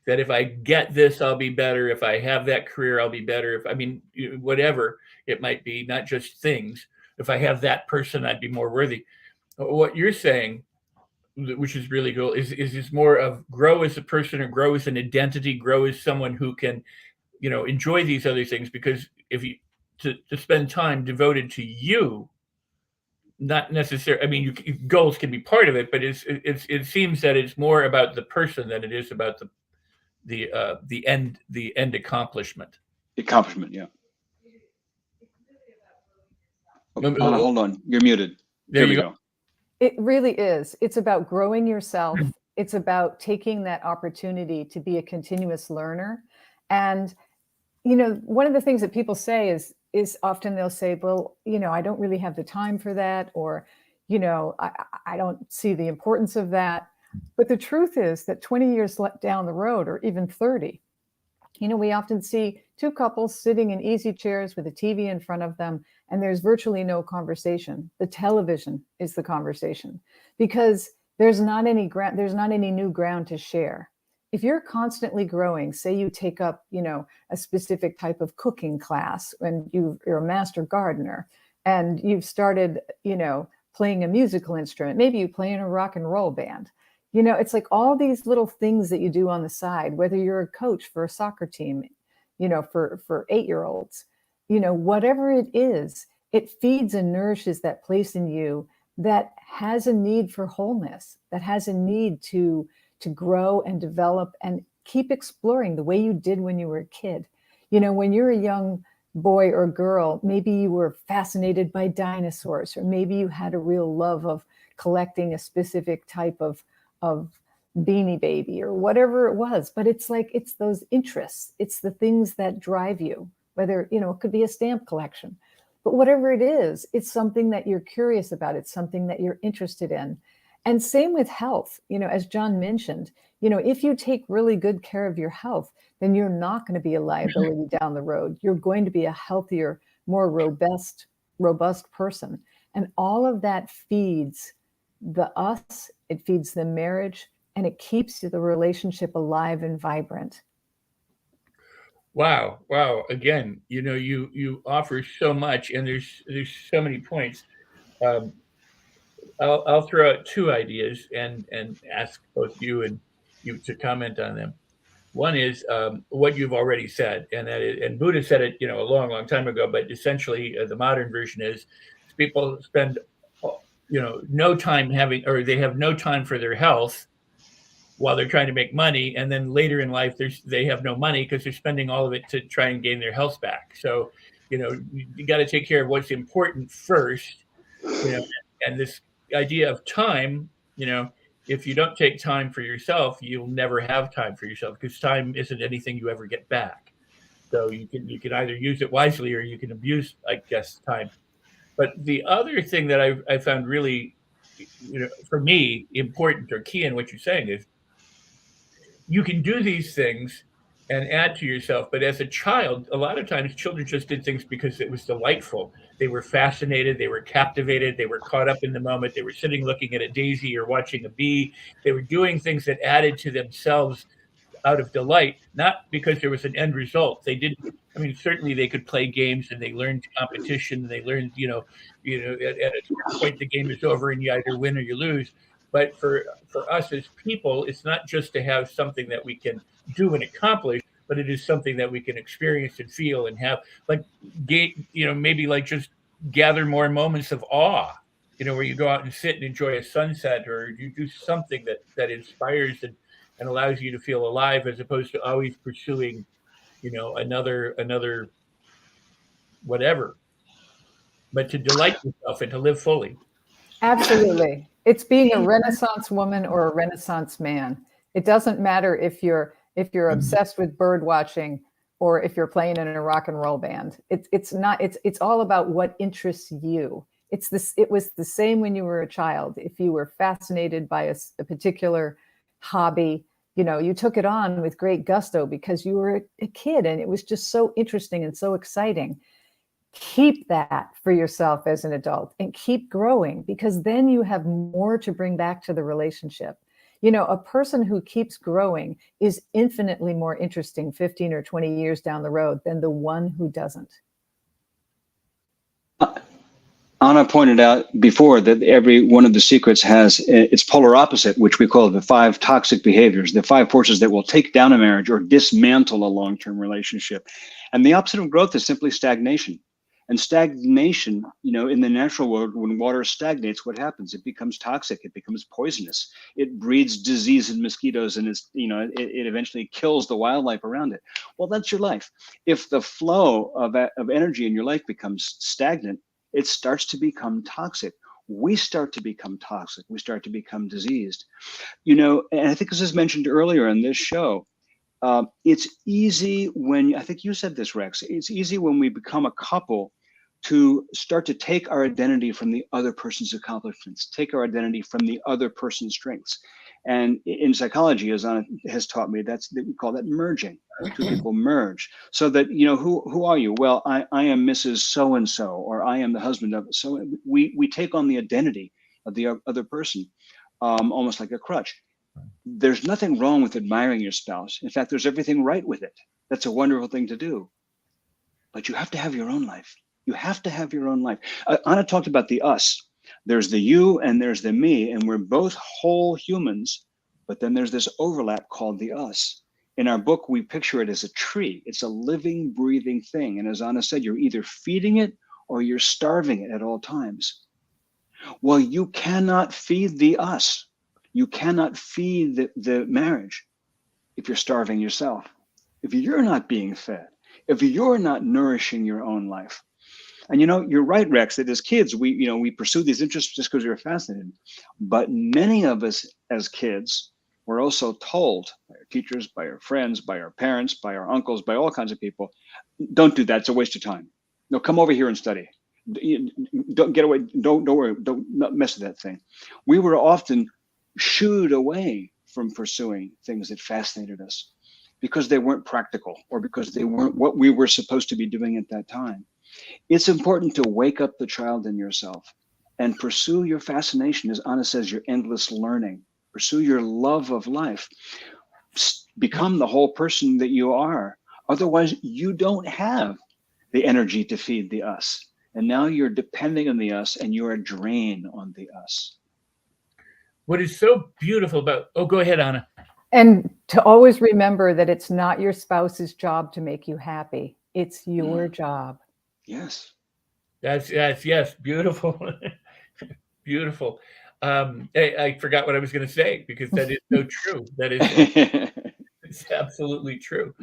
That if I get this, I'll be better. If I have that career, I'll be better. Whatever it might be, not just things. If I have that person, I'd be more worthy. What you're saying, which is really cool, is more of grow as a person, or grow as an identity, grow as someone who can, enjoy these other things. Because if you to spend time devoted to you, not necessarily. Goals can be part of it, but it seems that it's more about the person than it is about the end accomplishment. Accomplishment, yeah. Anna, hold on, you're muted. There you go. It really is. It's about growing yourself. It's about taking that opportunity to be a continuous learner. And, one of the things that people say is often they'll say, well, I don't really have the time for that, or, I don't see the importance of that. But the truth is that 20 years down the road, or even 30, we often see two couples sitting in easy chairs with a TV in front of them, and there's virtually no conversation. The television is the conversation, because there's not any new ground to share. If you're constantly growing, say you take up, a specific type of cooking class, and you're a master gardener, and you've started, playing a musical instrument, maybe you play in a rock and roll band. It's like all these little things that you do on the side, whether you're a coach for a soccer team, for 8-year-olds, whatever it is, it feeds and nourishes that place in you that has a need for wholeness, that has a need to grow and develop and keep exploring the way you did when you were a kid. When you're a young boy or girl, maybe you were fascinated by dinosaurs, or maybe you had a real love of collecting a specific type of Beanie Baby, or whatever it was. But it's those interests. It's the things that drive you, whether, it could be a stamp collection, but whatever it is, it's something that you're curious about. It's something that you're interested in. And same with health. As John mentioned, if you take really good care of your health, then you're not going to be a liability down the road. You're going to be a healthier, more robust person. And all of that feeds us, it feeds the marriage, and it keeps the relationship alive and vibrant. Wow. Again, you offer so much, and there's so many points. I'll throw out two ideas and ask both you and you to comment on them. One is what you've already said, and Buddha said it, a long time ago. But essentially, the modern version is people spend, no time they have no time for their health while they're trying to make money, and then later in life they have no money because they're spending all of it to try and gain their health back. So, you got to take care of what's important first, and this idea of time, if you don't take time for yourself, you'll never have time for yourself, because time isn't anything you ever get back. So you can either use it wisely, or you can abuse, I guess, time. But the other thing that I found really, for me, important or key in what you're saying is you can do these things and add to yourself. But as a child, a lot of times children just did things because it was delightful. They were fascinated. They were captivated. They were caught up in the moment. They were sitting looking at a daisy or watching a bee. They were doing things that added to themselves out of delight, not because there was an end result. They didn't. Certainly they could play games, and they learned competition. And they learned, at a certain point the game is over and you either win or you lose. But for us as people, it's not just to have something that we can do and accomplish, but it is something that we can experience and feel and have, like, maybe like just gather more moments of awe, where you go out and sit and enjoy a sunset, or you do something that inspires and allows you to feel alive, as opposed to always pursuing, another whatever, but to delight yourself and to live fully. Absolutely. It's being a Renaissance woman or a Renaissance man. It doesn't matter if you're obsessed with bird watching or if you're playing in a rock and roll band. It's all about what interests you. It was the same when you were a child. If you were fascinated by a particular hobby, you took it on with great gusto because you were a kid and it was just so interesting and so exciting. Keep that for yourself as an adult and keep growing, because then you have more to bring back to the relationship. A person who keeps growing is infinitely more interesting 15 or 20 years down the road than the one who doesn't. Anna pointed out before that every one of the secrets has its polar opposite, which we call the 5 toxic behaviors, the 5 forces that will take down a marriage or dismantle a long-term relationship. And the opposite of growth is simply stagnation. And stagnation, in the natural world, when water stagnates, what happens? It becomes toxic. It becomes poisonous. It breeds disease in mosquitoes, and it eventually kills the wildlife around it. Well, that's your life. If the flow of energy in your life becomes stagnant, it starts to become toxic. We start to become toxic. We start to become diseased. And I think this was mentioned earlier in this show. It's easy when, I think you said this, Rex, it's easy when we become a couple to start to take our identity from the other person's accomplishments, take our identity from the other person's strengths. And in psychology, as Anna has taught me, we call that merging. 2 people merge. So that, who are you? Well, I am Mrs. So-and-so, or I am the husband of so. We take on the identity of the other person, almost like a crutch. There's nothing wrong with admiring your spouse. In fact, there's everything right with it. That's a wonderful thing to do. But you have to have your own life. You have to have your own life. Anna talked about the us. There's the you and there's the me, and we're both whole humans, but then there's this overlap called the us. In our book, we picture it as a tree. It's a living, breathing thing. And as Anna said, you're either feeding it or you're starving it at all times. Well, you cannot feed the us. You cannot feed the marriage if you're starving yourself, if you're not being fed, if you're not nourishing your own life. And you're right, Rex, that as kids, we pursue these interests just because we were fascinated. But many of us as kids were also told by our teachers, by our friends, by our parents, by our uncles, by all kinds of people, don't do that. It's a waste of time. No, come over here and study. Don't get away. Don't worry. Don't mess with that thing. We were often shooed away from pursuing things that fascinated us because they weren't practical or because they weren't what we were supposed to be doing at that time. It's important to wake up the child in yourself and pursue your fascination. As Anna says, your endless learning, pursue your love of life, become the whole person that you are. Otherwise, you don't have the energy to feed the us. And now you're depending on the us and you're a drain on the us. What is so beautiful about, go ahead, Anna. And to always remember that it's not your spouse's job to make you happy. It's your job. Yes. Yes. Beautiful. Beautiful. I forgot what I was going to say because that is so true. That is it's absolutely true.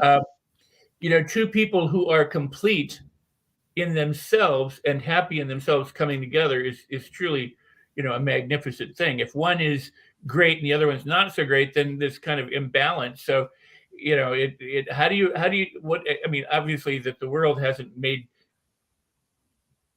2 people who are complete in themselves and happy in themselves coming together is truly, a magnificent thing. If one is great and the other one's not so great, then there's kind of imbalance. So, how do you obviously that the world hasn't made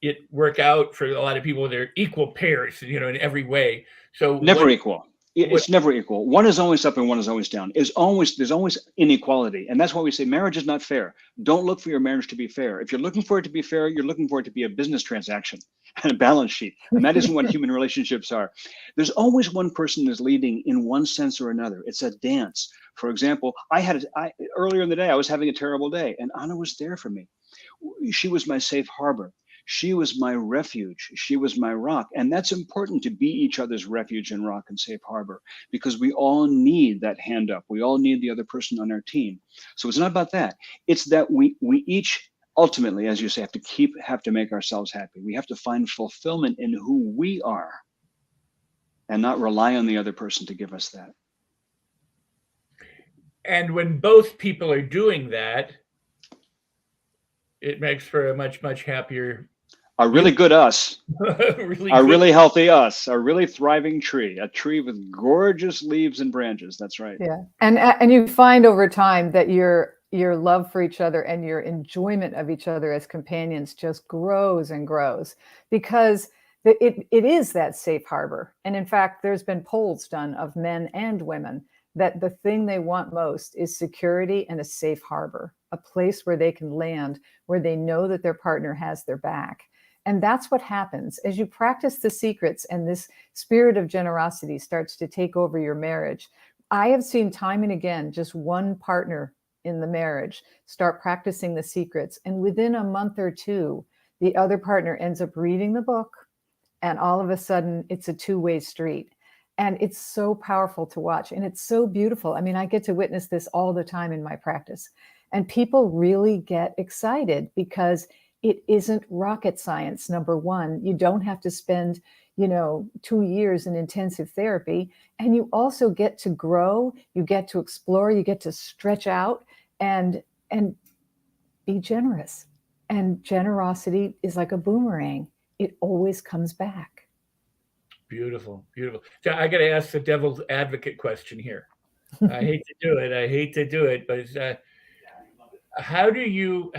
it work out for a lot of people. They're equal pairs, in every way. So never equal. It's never equal. One is always up and one is always down. There's always inequality. And that's why we say marriage is not fair. Don't look for your marriage to be fair. If you're looking for it to be fair, you're looking for it to be a business transaction and a balance sheet. And that isn't what human relationships are. There's always one person that's leading in one sense or another. It's a dance. For example, earlier in the day, I was having a terrible day and Anna was there for me. She was my safe harbor. She was my refuge. She was my rock. And that's important, to be each other's refuge and rock and safe harbor, because we all need that hand up. We all need the other person on our team. So it's not about that. It's that we each ultimately, as you say, have to make ourselves happy. We have to find fulfillment in who we are and not rely on the other person to give us that. And when both people are doing that, it makes for a much, much happier, a really good us, really healthy us, a really thriving tree, a tree with gorgeous leaves and branches. That's right. Yeah. And you find over time that your love for each other and your enjoyment of each other as companions just grows and grows, because it is that safe harbor. And in fact, there's been polls done of men and women that the thing they want most is security and a safe harbor, a place where they can land, where they know that their partner has their back. And that's what happens as you practice the secrets and this spirit of generosity starts to take over your marriage. I have seen time and again, just one partner in the marriage start practicing the secrets. And within a month or two, the other partner ends up reading the book. And all of a sudden, it's a two-way street. And it's so powerful to watch. And it's so beautiful. I mean, I get to witness this all the time in my practice. And people really get excited because it isn't rocket science, number one. You don't have to spend, 2 years in intensive therapy. And you also get to grow, you get to explore, you get to stretch out and be generous. And generosity is like a boomerang. It always comes back. Beautiful, beautiful. So I got to ask the devil's advocate question here. I hate to do it, but how do you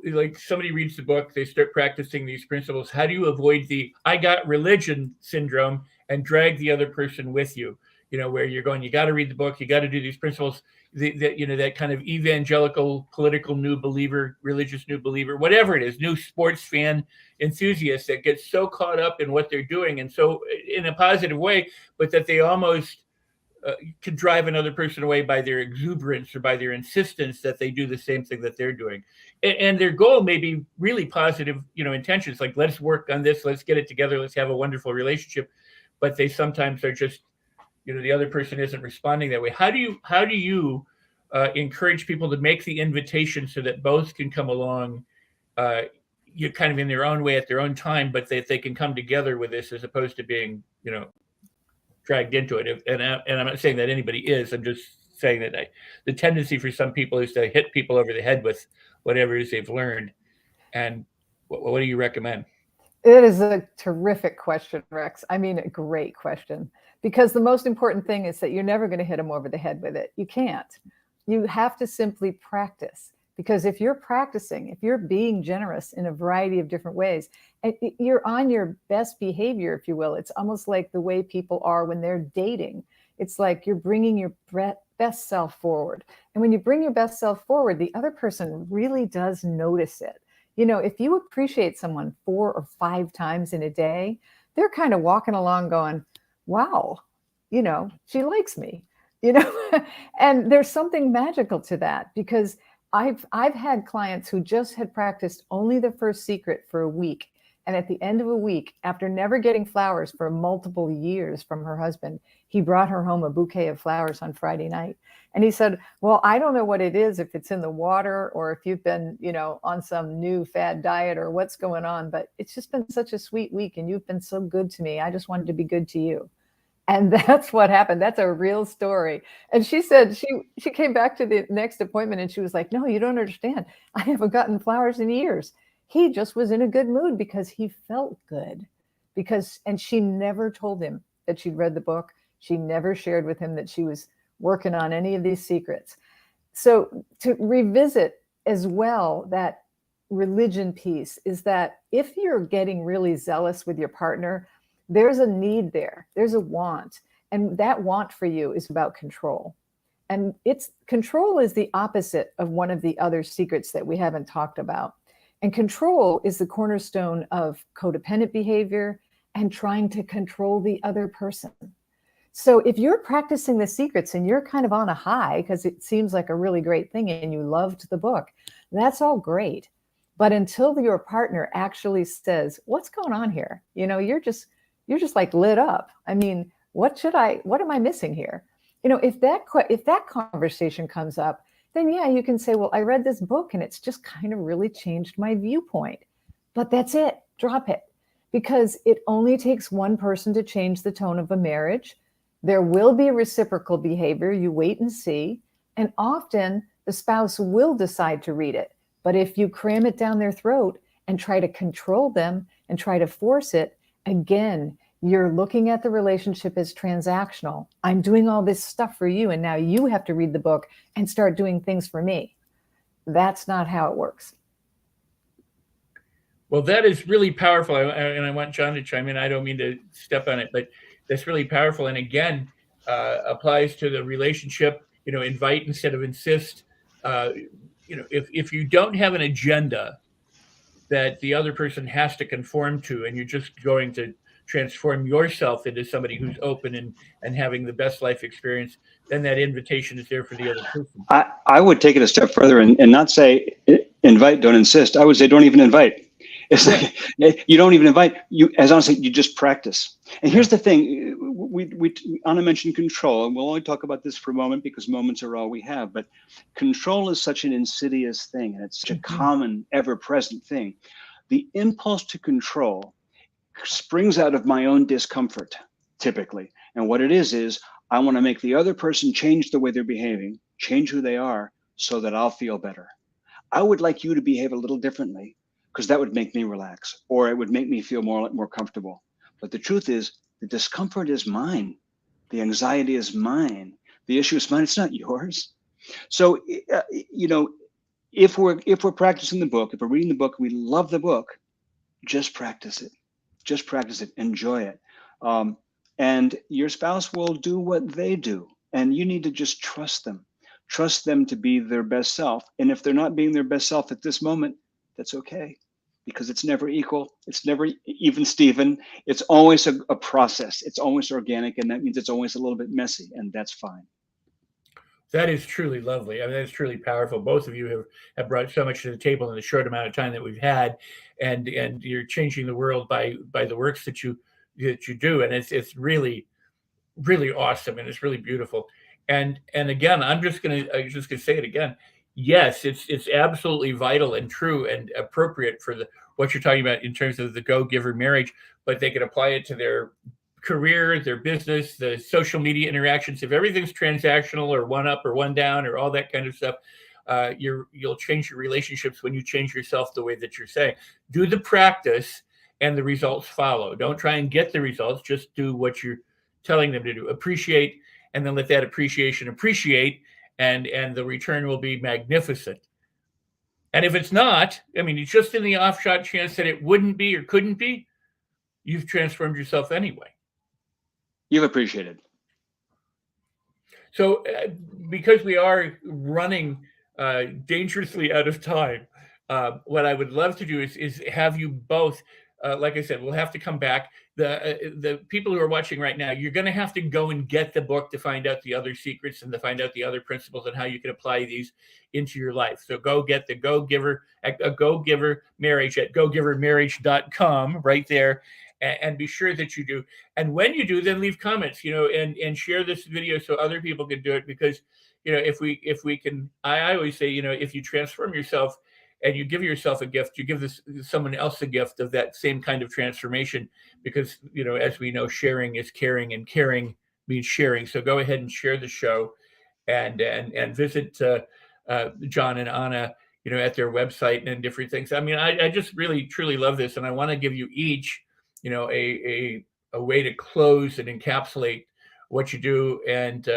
like, somebody reads the book, they start practicing these principles. How do you avoid the "I got religion" syndrome and drag the other person with you? Where you're going, you got to read the book, you got to do these principles. That kind of evangelical, political new believer, religious new believer, whatever it is, new sports fan enthusiast that gets so caught up in what they're doing, and so in a positive way, but that they almost could drive another person away by their exuberance or by their insistence that they do the same thing that they're doing. And their goal may be really positive, intentions, like, let's work on this, let's get it together, let's have a wonderful relationship. But they sometimes are just, the other person isn't responding that way. How do you encourage people to make the invitation so that both can come along, you kind of in their own way at their own time, but they can come together with this, as opposed to being, dragged into it? And I'm not saying that anybody is. I'm just saying that the tendency for some people is to hit people over the head with whatever it is they've learned. And what do you recommend? It is a terrific question, Rex. I mean, a great question, because the most important thing is that you're never going to hit them over the head with it. You can't. You have to simply practice, because if you're practicing, if you're being generous in a variety of different ways, and you're on your best behavior, if you will. It's almost like the way people are when they're dating. It's like you're bringing your best self forward. And when you bring your best self forward, the other person really does notice it. If you appreciate someone 4 or 5 times in a day, they're kind of walking along going, wow, she likes me, and there's something magical to that, because I've had clients who just had practiced only the first secret for a week. And at the end of a week, after never getting flowers for multiple years from her husband, he brought her home a bouquet of flowers on Friday night. And he said, well, I don't know what it is, if it's in the water or if you've been, on some new fad diet or what's going on, but it's just been such a sweet week and you've been so good to me. I just wanted to be good to you. And that's what happened. That's a real story. And she said she came back to the next appointment and she was like, no, you don't understand. I haven't gotten flowers in years. He just was in a good mood because he felt good. And she never told him that she'd read the book. She never shared with him that she was working on any of these secrets. So to revisit as well, that religion piece is that if you're getting really zealous with your partner, there's a need there. There's a want. And that want for you is about control. And control is the opposite of one of the other secrets that we haven't talked about. And control is the cornerstone of codependent behavior and trying to control the other person. So if you're practicing the secrets and you're kind of on a high because it seems like a really great thing and you loved the book, that's all great. But until your partner actually says, what's going on here? You know, you're just like lit up. I mean, what am I missing here? You know, if that conversation comes up, then yeah, you can say, well, I read this book and it's just kind of really changed my viewpoint. But that's it. Drop it. Because it only takes one person to change the tone of a marriage. There will be reciprocal behavior. You wait and see. And often the spouse will decide to read it. But if you cram it down their throat and try to control them and try to force it, again, you're looking at the relationship as transactional. I'm doing all this stuff for you, and now you have to read the book and start doing things for me. That's not how it works. Well, that is really powerful. And I want John to chime in. I don't mean to step on it, but that's really powerful. And again, applies to the relationship, you know, invite instead of insist. You know, if you don't have an agenda that the other person has to conform to, and you're just going to transform yourself into somebody who's open and having the best life experience, then that invitation is there for the other person. I would take it a step further and not say invite, don't insist. I would say don't even invite. It's like you don't even invite. You, as honestly, you just practice. And here's the thing: Anna mentioned control, and we'll only talk about this for a moment because moments are all we have. But control is such an insidious thing, and it's such a common, ever-present thing. The impulse to control springs out of my own discomfort, typically. And what it is I want to make the other person change the way they're behaving, change who they are, so that I'll feel better. I would like you to behave a little differently, because that would make me relax, or it would make me feel more comfortable. But the truth is, the discomfort is mine. The anxiety is mine. The issue is mine. It's not yours. So, you know, if we're practicing the book, if we're reading the book, we love the book, just practice it. Just practice it. Enjoy it. And your spouse will do what they do. And you need to just trust them. Trust them to be their best self. And if they're not being their best self at this moment, that's okay, because it's never equal. It's never even Steven. It's always a process. It's always organic, and that means it's always a little bit messy, and that's fine. That is truly lovely. I mean, that's truly powerful. Both of you have brought so much to the table in the short amount of time that we've had, and you're changing the world by the works that you do, and it's really, really awesome, and it's really beautiful. And again, I'm just gonna say it again. Yes, it's absolutely vital and true and appropriate for what you're talking about in terms of the go-giver marriage, but they can apply it to their career, their business, the social media interactions. If everything's transactional or one up or one down or all that kind of stuff, you'll change your relationships when you change yourself the way that you're saying. Do the practice and the results follow. Don't try and get the results, just do what you're telling them to do. Appreciate, and then let that appreciation appreciate, and the return will be magnificent. And if it's not, I mean, it's just in the off-shot chance that it wouldn't be or couldn't be, you've transformed yourself anyway. You've appreciated. So because we are running dangerously out of time, what I would love to do is have you both, like I said, we'll have to come back. The people who are watching right now, you're going to have to go and get the book to find out the other secrets and to find out the other principles and how you can apply these into your life. So go get the Go-Giver Marriage at gogivermarriage.com right there, and be sure that you do. And when you do, then leave comments, and share this video so other people can do it, because, if we can, I always say, if you transform yourself and you give yourself a gift, you give someone else a gift of that same kind of transformation, because, as we know, sharing is caring, and caring means sharing. So go ahead and share the show, and visit John and Anna, at their website and different things. I mean, I just really, truly love this. And I want to give you each, a way to close and encapsulate what you do. And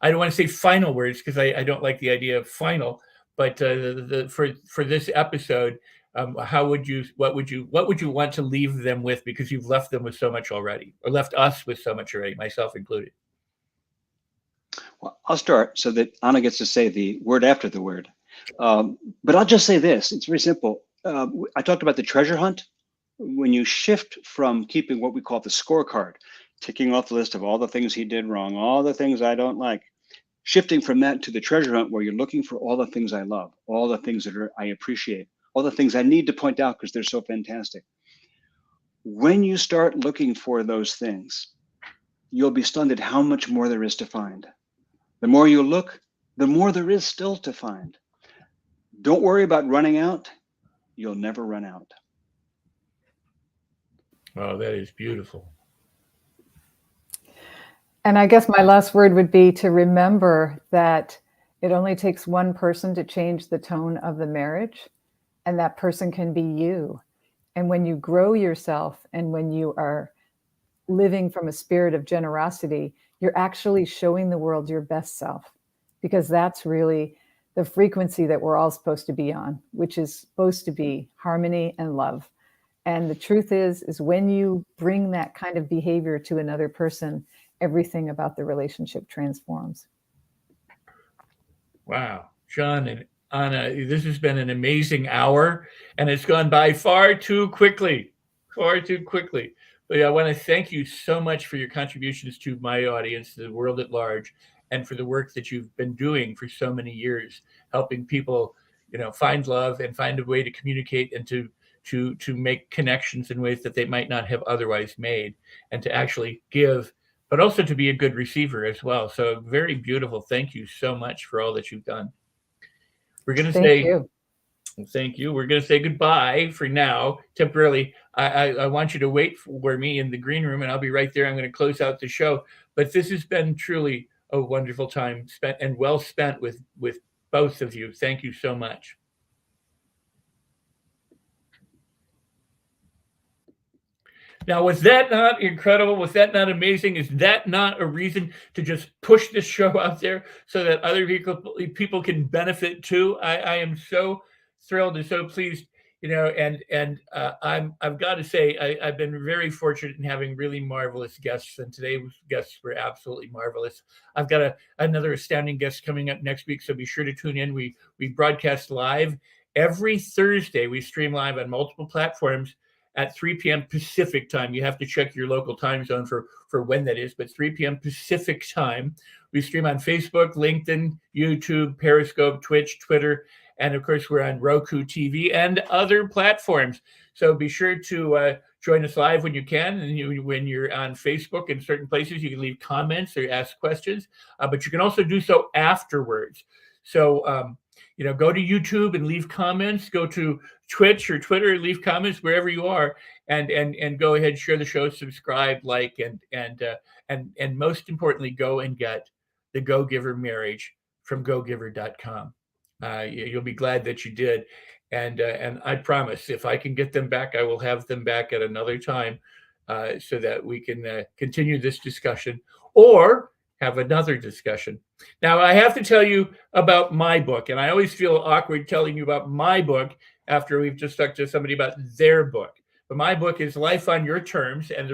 I don't want to say final words, because I don't like the idea of final. But for this episode, what would you want to leave them with? Because you've left them with so much already, or left us with so much already, myself included. Well, I'll start so that Anna gets to say the word after the word. But I'll just say this: it's very simple. I talked about the treasure hunt. When you shift from keeping what we call the scorecard, ticking off the list of all the things he did wrong, all the things I don't like, shifting from that to the treasure hunt, where you're looking for all the things I love, all the things that I appreciate, all the things I need to point out because they're so fantastic. When you start looking for those things, you'll be stunned at how much more there is to find. The more you look, the more there is still to find. Don't worry about running out. You'll never run out. Oh, that is beautiful. And I guess my last word would be to remember that it only takes one person to change the tone of the marriage, and that person can be you. And when you grow yourself and when you are living from a spirit of generosity, you're actually showing the world your best self, because that's really the frequency that we're all supposed to be on, which is supposed to be harmony and love. And the truth is when you bring that kind of behavior to another person, everything about the relationship transforms. Wow. John and Anna, this has been an amazing hour, and it's gone by far too quickly. But I want to thank you so much for your contributions to my audience, to the world at large, and for the work that you've been doing for so many years, helping people, find love and find a way to communicate and to make connections in ways that they might not have otherwise made, and to actually give, but also to be a good receiver as well. So very beautiful. Thank you so much for all that you've done. We're going to say thank you. We're going to say goodbye for now, temporarily. I want you to wait for me in the green room, and I'll be right there. I'm going to close out the show. But this has been truly a wonderful time spent, and well spent with both of you. Thank you so much. Now, was that not incredible? Was that not amazing? Is that not a reason to just push this show out there so that other people can benefit too? I am so thrilled and so pleased, I've got to say, I've been very fortunate in having really marvelous guests, and today's guests were absolutely marvelous. I've got another astounding guest coming up next week, so be sure to tune in. We broadcast live every Thursday. We stream live on multiple platforms at 3 p.m. Pacific time. You have to check your local time zone for when that is, but 3 p.m. Pacific time. We stream on Facebook, LinkedIn, YouTube, Periscope, Twitch, Twitter, and of course, we're on Roku TV and other platforms. So be sure to join us live when you can. And when you're on Facebook in certain places, you can leave comments or ask questions, but you can also do so afterwards. So, go to YouTube and leave comments. Go to Twitch or Twitter, leave comments wherever you are, and go ahead, share the show, subscribe, like, and most importantly, go and get the Go Giver Marriage from GoGiver.com. You'll be glad that you did, and I promise, if I can get them back, I will have them back at another time, so that we can continue this discussion or have another discussion. Now, I have to tell you about my book, and I always feel awkward telling you about my book after we've just talked to somebody about their book. But my book is Life on Your Terms, and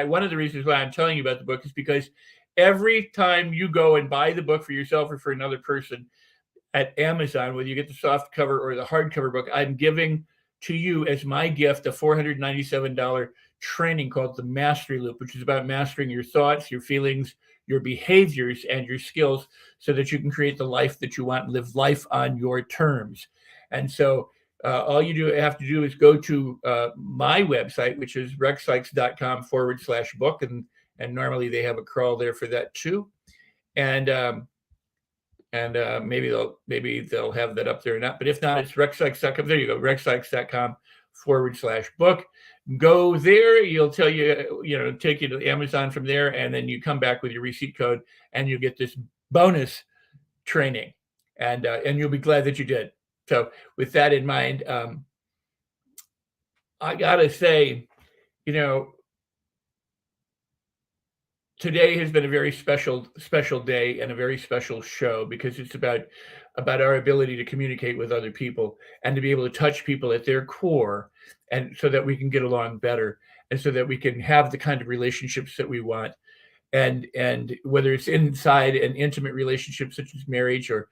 one of the reasons why I'm telling you about the book is because every time you go and buy the book for yourself or for another person at Amazon, whether you get the soft cover or the hardcover book, I'm giving to you as my gift a $497 training called the Mastery Loop, which is about mastering your thoughts, your feelings, your behaviors, and your skills so that you can create the life that you want and live life on your terms. And so all you have to do is go to my website, which is rexsikes.com/book. And normally they have a crawl there for that too. And maybe they'll have that up there or not. But if not, it's rexsikes.com. There you go, rexsikes.com/book. Go there. You'll tell you, take you to Amazon from there, and then you come back with your receipt code, and you'll get this bonus training, and you'll be glad that you did. So, with that in mind, I gotta say, today has been a very special day and a very special show, because it's about our ability to communicate with other people and to be able to touch people at their core, and so that we can get along better, and so that we can have the kind of relationships that we want, and whether it's inside an intimate relationship such as marriage, or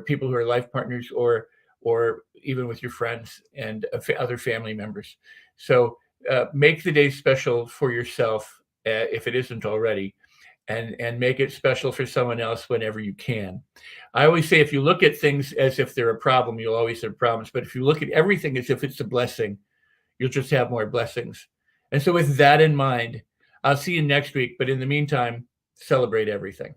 people who are life partners, or even with your friends and other family members. So make the day special for yourself, if it isn't already, and make it special for someone else whenever you can. I always say, if you look at things as if they're a problem, you'll always have problems. But if you look at everything as if it's a blessing, you'll just have more blessings. And so with that in mind, I'll see you next week. But in the meantime, celebrate everything.